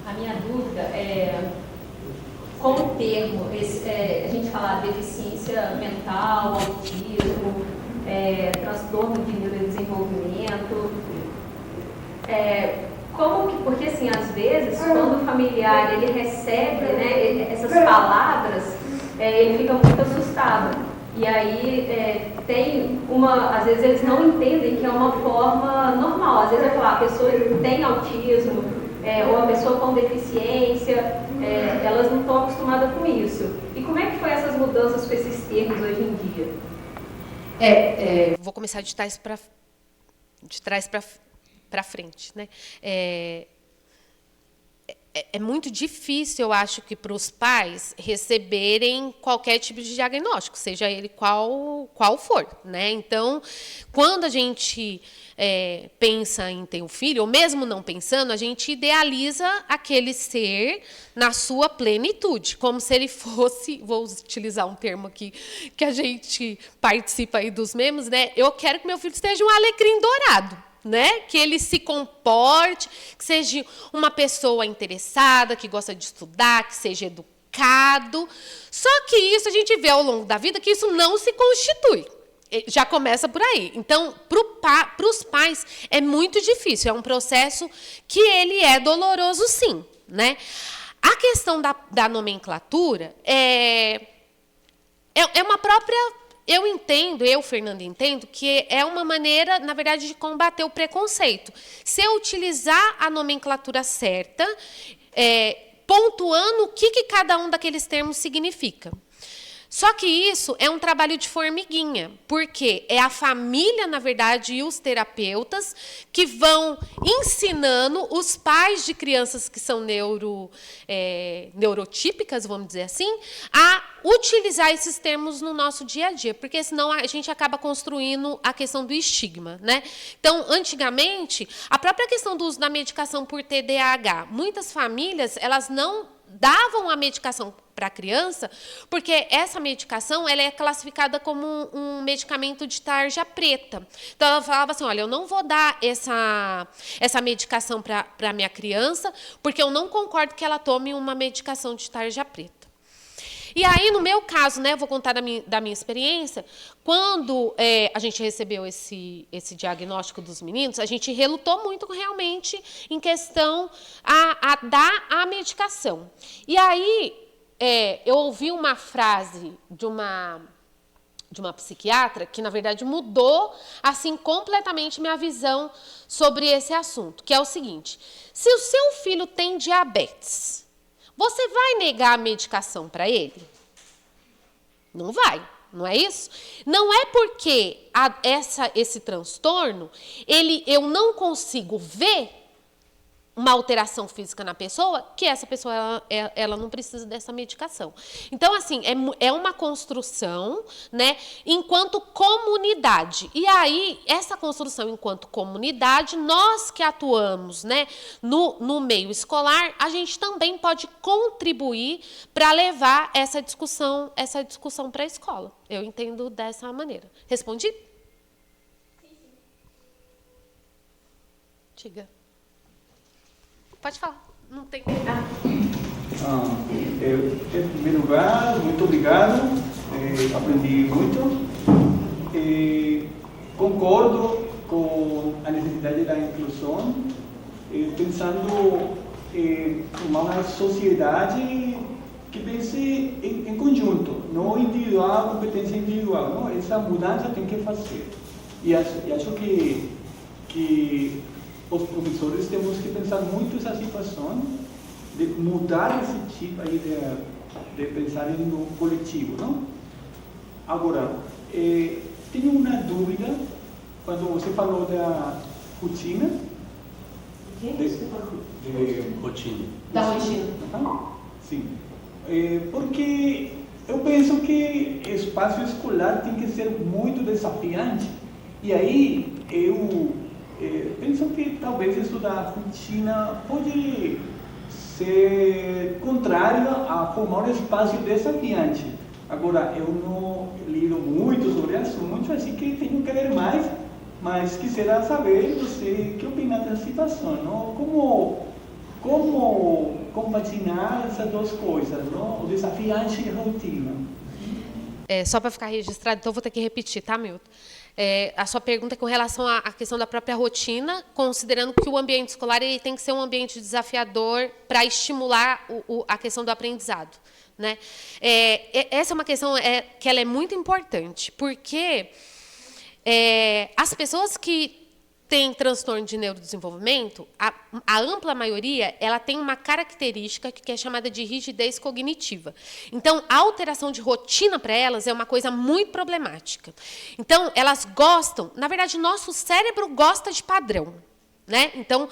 A minha dúvida é, com o termo, a gente fala deficiência mental, autismo, transtorno de neurodesenvolvimento, porque assim, às vezes, quando o familiar ele recebe, né, essas palavras, ele fica muito assustado. E aí às vezes eles não entendem que é uma forma normal. Às vezes vai falar, a pessoa tem autismo, ou a pessoa com deficiência, elas não estão acostumadas com isso. E como é que foi essas mudanças com esses termos hoje em dia? Vou começar de trás para frente, né? É muito difícil, eu acho, que para os pais receberem qualquer tipo de diagnóstico, seja ele qual for, né? Então, quando a gente pensa em ter um filho, ou mesmo não pensando, a gente idealiza aquele ser na sua plenitude, como se ele fosse, vou utilizar um termo aqui que a gente participa aí dos memes, né? Eu quero que meu filho seja um alecrim dourado, né? Que ele se comporte, que seja uma pessoa interessada, que gosta de estudar, que seja educado. Só que isso a gente vê ao longo da vida que isso não se constitui. Já começa por aí. Então, para os pais é muito difícil. É um processo que ele é doloroso, sim, né? A questão da nomenclatura é uma própria... Fernanda, entendo que é uma maneira, na verdade, de combater o preconceito. Se eu utilizar a nomenclatura certa, pontuando o que cada um daqueles termos significa. Só que isso é um trabalho de formiguinha, porque é a família, na verdade, e os terapeutas que vão ensinando os pais de crianças que são neurotípicas, vamos dizer assim, a utilizar esses termos no nosso dia a dia, porque senão a gente acaba construindo a questão do estigma, né? Então, antigamente, a própria questão do uso da medicação por TDAH, muitas famílias, elas não davam a medicação para a criança, porque essa medicação ela é classificada como um medicamento de tarja preta. Então, ela falava assim, olha, eu não vou dar essa medicação para a minha criança, porque eu não concordo que ela tome uma medicação de tarja preta. E aí, no meu caso, né, vou contar da minha experiência, quando a gente recebeu esse diagnóstico dos meninos, a gente relutou muito realmente em questão a dar a medicação. E aí, eu ouvi uma frase de uma psiquiatra que, na verdade, mudou assim completamente minha visão sobre esse assunto, que é o seguinte: se o seu filho tem diabetes, você vai negar a medicação para ele? Não vai, não é isso? Não é porque esse transtorno, eu não consigo ver uma alteração física na pessoa, que essa pessoa ela não precisa dessa medicação. Então, assim, é uma construção, né, enquanto comunidade. E aí, essa construção enquanto comunidade, nós que atuamos, né, no meio escolar, a gente também pode contribuir para levar essa discussão para a escola. Eu entendo dessa maneira. Respondi? Sim. Diga. Pode falar, não tem. Em primeiro lugar, muito obrigado, aprendi muito. Concordo com a necessidade da inclusão, pensando em uma sociedade que pense em conjunto, não individual, competência individual. Não? Essa mudança tem que fazer. E acho que os professores temos que pensar muito essa situação de mudar esse tipo aí de pensar no coletivo, não? Agora, tenho uma dúvida quando você falou da rotina. Rotina. Da rotina. Sim. Porque eu penso que espaço escolar tem que ser muito desafiante. E aí eu penso que talvez isso da rotina pode ser contrário a formar um espaço desafiante. Agora, eu não lido muito sobre o assunto, assim que tenho que ler mais, mas quisiera saber você que opina dessa situação, não? Como compaginar essas duas coisas, não? O desafiante e a rotina. Só para ficar registrado, então eu vou ter que repetir, tá, Milton? A sua pergunta é com relação à questão da própria rotina, considerando que o ambiente escolar ele tem que ser um ambiente desafiador para estimular a questão do aprendizado, né? Essa é uma questão que ela é muito importante, porque as pessoas que têm transtorno de neurodesenvolvimento, a ampla maioria, ela tem uma característica que é chamada de rigidez cognitiva. Então, a alteração de rotina para elas é uma coisa muito problemática. Então, elas gostam, na verdade, nosso cérebro gosta de padrão. Né? Então,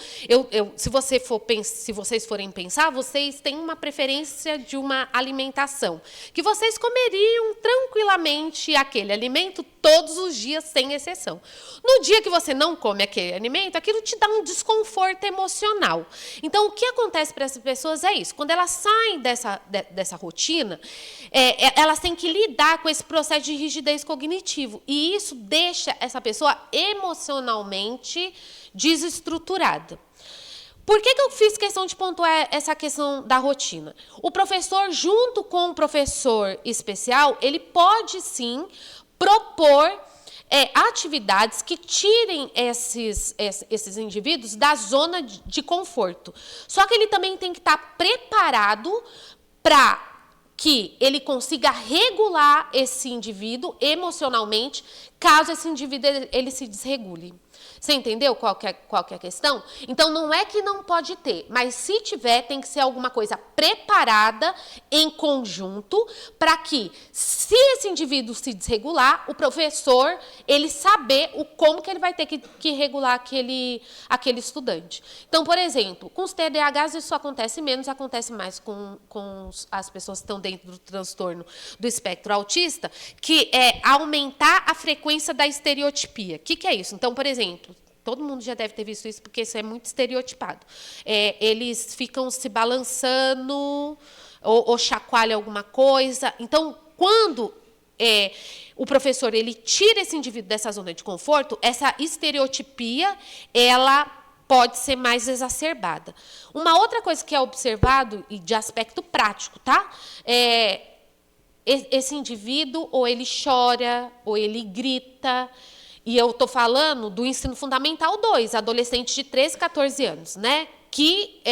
se vocês forem pensar, vocês têm uma preferência de uma alimentação, que vocês comeriam tranquilamente aquele alimento todos os dias, sem exceção. No dia que você não come aquele alimento, aquilo te dá um desconforto emocional. Então, o que acontece para essas pessoas é isso. Quando elas saem dessa rotina, elas têm que lidar com esse processo de rigidez cognitivo. E isso deixa essa pessoa emocionalmente desestruturada. Por que eu fiz questão de pontuar essa questão da rotina? O professor, junto com o professor especial, ele pode, sim, propor atividades que tirem esses indivíduos da zona de conforto. Só que ele também tem que estar preparado para que ele consiga regular esse indivíduo emocionalmente, caso esse indivíduo ele se desregule. Você entendeu qual que é a questão? Então, não é que não pode ter, mas se tiver, tem que ser alguma coisa preparada em conjunto para que, se esse indivíduo se desregular, o professor, ele saber como que ele vai ter que regular aquele estudante. Então, por exemplo, com os TDAHs isso acontece menos, acontece mais com as pessoas que estão dentro do transtorno do espectro autista, que é aumentar a frequência da estereotipia. O que é isso? Então, por exemplo, todo mundo já deve ter visto isso, porque isso é muito estereotipado. Eles ficam se balançando ou chacoalham alguma coisa. Então, quando o professor ele tira esse indivíduo dessa zona de conforto, essa estereotipia ela pode ser mais exacerbada. Uma outra coisa que é observado, e de aspecto prático, tá? Esse indivíduo, ou ele chora, ou ele grita. E eu estou falando do ensino fundamental 2, adolescentes de 13, 14 anos, né? Que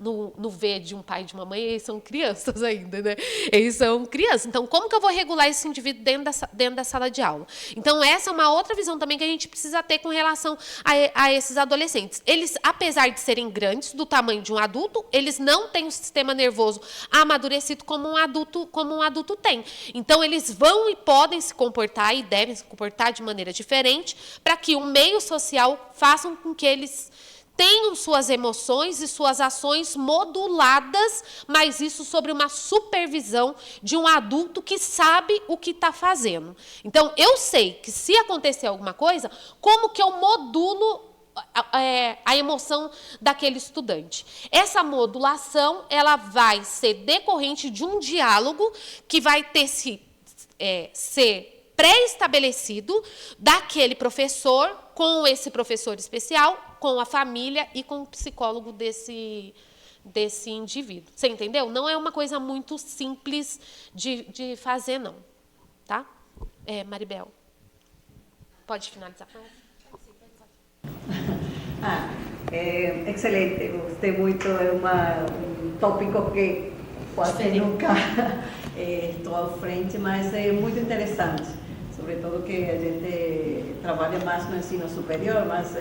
no ver de um pai e de uma mãe, eles são crianças ainda, né? Eles são crianças. Então, como que eu vou regular esse indivíduo dentro da sala de aula? Então, essa é uma outra visão também que a gente precisa ter com relação a esses adolescentes. Eles, apesar de serem grandes, do tamanho de um adulto, eles não têm um sistema nervoso amadurecido como um adulto tem. Então, eles vão e podem se comportar e devem se comportar de maneira diferente para que o meio social faça com que eles tenham suas emoções e suas ações moduladas, mas isso sobre uma supervisão de um adulto que sabe o que está fazendo. Então, eu sei que se acontecer alguma coisa, como que eu modulo a emoção daquele estudante. Essa modulação ela vai ser decorrente de um diálogo que vai ter ser pré-estabelecido daquele professor com esse professor especial, com a família e com o psicólogo desse indivíduo. Você entendeu? Não é uma coisa muito simples de fazer, não. Tá? Maribel, pode finalizar? Excelente, gostei muito, é um tópico que quase nunca estou à frente, mas é muito interessante, sobretudo que a gente trabalha mais no ensino superior, mas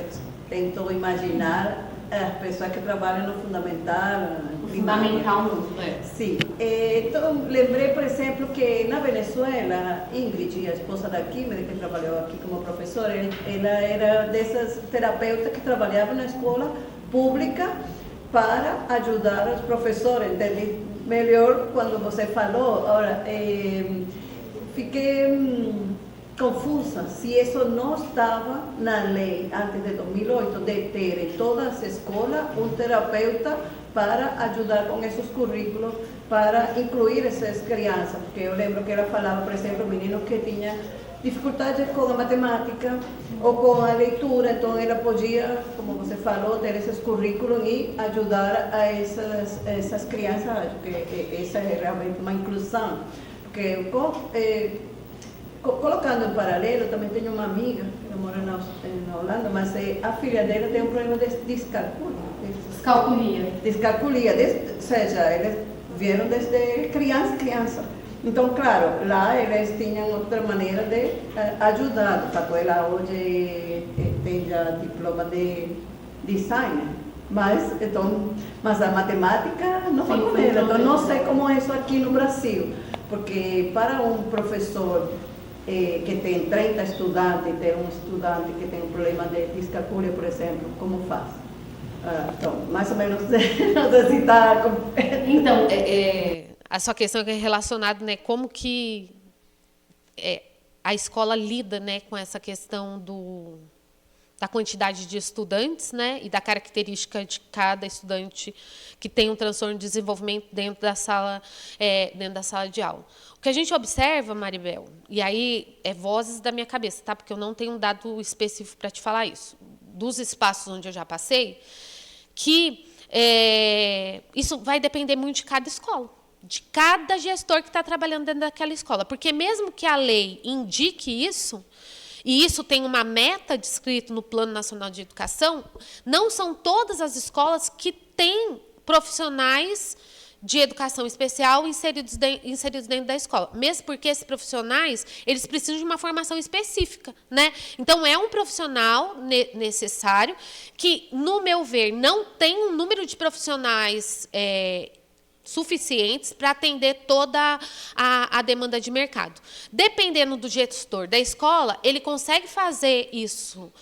tento imaginar as pessoas que trabalham no fundamental. Fundamental não, Sim. Então, lembrei, por exemplo, que na Venezuela, Ingrid, a esposa da Kim, que trabalhou aqui como professora, ela era dessas terapeutas que trabalhavam na escola pública para ajudar os professores. Entendi melhor quando você falou. Agora, fiquei confusa se isso não estava na lei antes de 2008 de ter em todas as escolas um terapeuta para ajudar com esses currículos para incluir essas crianças, porque eu lembro que ela falava, por exemplo, meninos que tinham dificuldade com a matemática ou com a leitura, então ela podia, como você falou, ter esses currículos e ajudar a essas crianças. Acho que essa é realmente uma inclusão, porque colocando em paralelo, também tenho uma amiga que mora na Holanda, mas a filha dela tem um problema de descalculia. Descalculia, ou seja, eles vieram desde criança. Então, claro, lá eles tinham outra maneira de ajudar. De fato, ela hoje tem já diploma de design, mas a matemática não foi com ela. Então, não sei como é isso aqui no Brasil, porque para um professor que tem 30 estudantes, ter um estudante que tem um problema de descalculia, por exemplo, como faz? Então, mais ou menos, não sei se está... Então, a sua questão é relacionada, né, como que a escola lida, né, com essa questão da quantidade de estudantes, né, e da característica de cada estudante que tem um transtorno de desenvolvimento dentro da sala de aula. O que a gente observa, Maribel, e aí é vozes da minha cabeça, tá? Porque eu não tenho um dado específico para te falar isso, dos espaços onde eu já passei, que isso vai depender muito de cada escola, de cada gestor que está trabalhando dentro daquela escola. Porque mesmo que a lei indique isso, e isso tem uma meta descrita no Plano Nacional de Educação, não são todas as escolas que têm profissionais de educação especial inseridos dentro da escola. Mesmo porque esses profissionais, eles precisam de uma formação específica, né? Então, é um profissional necessário que, no meu ver, não tem um número de profissionais suficientes para atender toda a demanda de mercado. Dependendo do gestor da escola, ele consegue fazer isso,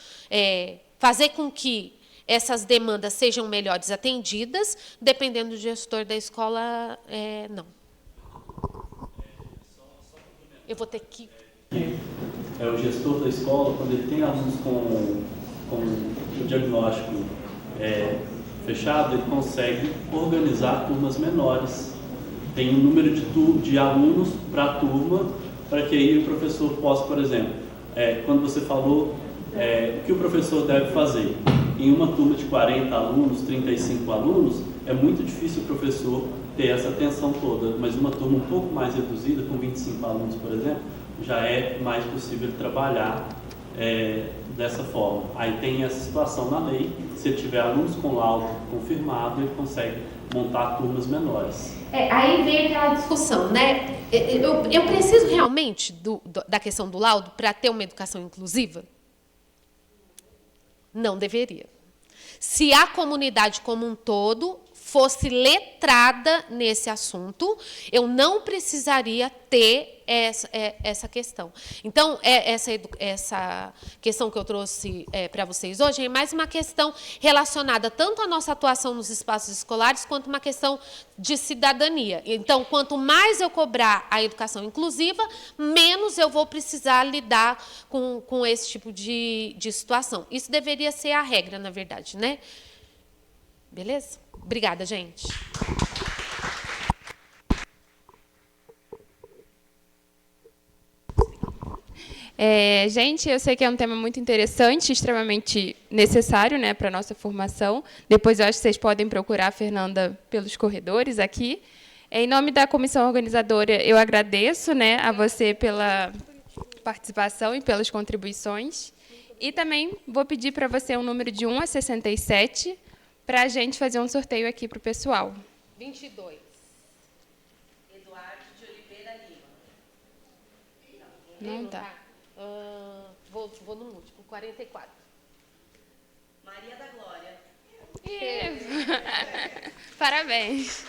fazer com que essas demandas sejam melhores atendidas, dependendo do gestor da escola, não. Eu vou ter que... O gestor da escola, quando ele tem alunos com o diagnóstico fechado, ele consegue organizar turmas menores. Tem um número de alunos para a turma, para que aí o professor possa, por exemplo, quando você falou o que o professor deve fazer, em uma turma de 40 alunos, 35 alunos, é muito difícil o professor ter essa atenção toda, mas uma turma um pouco mais reduzida, com 25 alunos, por exemplo, já é mais possível trabalhar dessa forma. Aí tem essa situação na lei, se ele tiver alunos com laudo confirmado, ele consegue montar turmas menores. Aí vem aquela discussão, né? Eu preciso realmente da questão do laudo para ter uma educação inclusiva? Não deveria. Se a comunidade como um todo fosse letrada nesse assunto, eu não precisaria ter essa questão. Então, essa questão que eu trouxe para vocês hoje é mais uma questão relacionada tanto à nossa atuação nos espaços escolares, quanto uma questão de cidadania. Então, quanto mais eu cobrar a educação inclusiva, menos eu vou precisar lidar com esse tipo de situação. Isso deveria ser a regra, na verdade, né? Beleza? Obrigada, gente. Gente, eu sei que é um tema muito interessante, extremamente necessário, né, para a nossa formação. Depois, eu acho que vocês podem procurar a Fernanda pelos corredores aqui. Em nome da comissão organizadora, eu agradeço, né, a você pela participação e pelas contribuições. E também vou pedir para você um número de 1 a 67, para a gente fazer um sorteio aqui para o pessoal. 22. Eduardo de Oliveira Lima. Não tá. Vou no múltiplo, 44. Maria da Glória. Parabéns.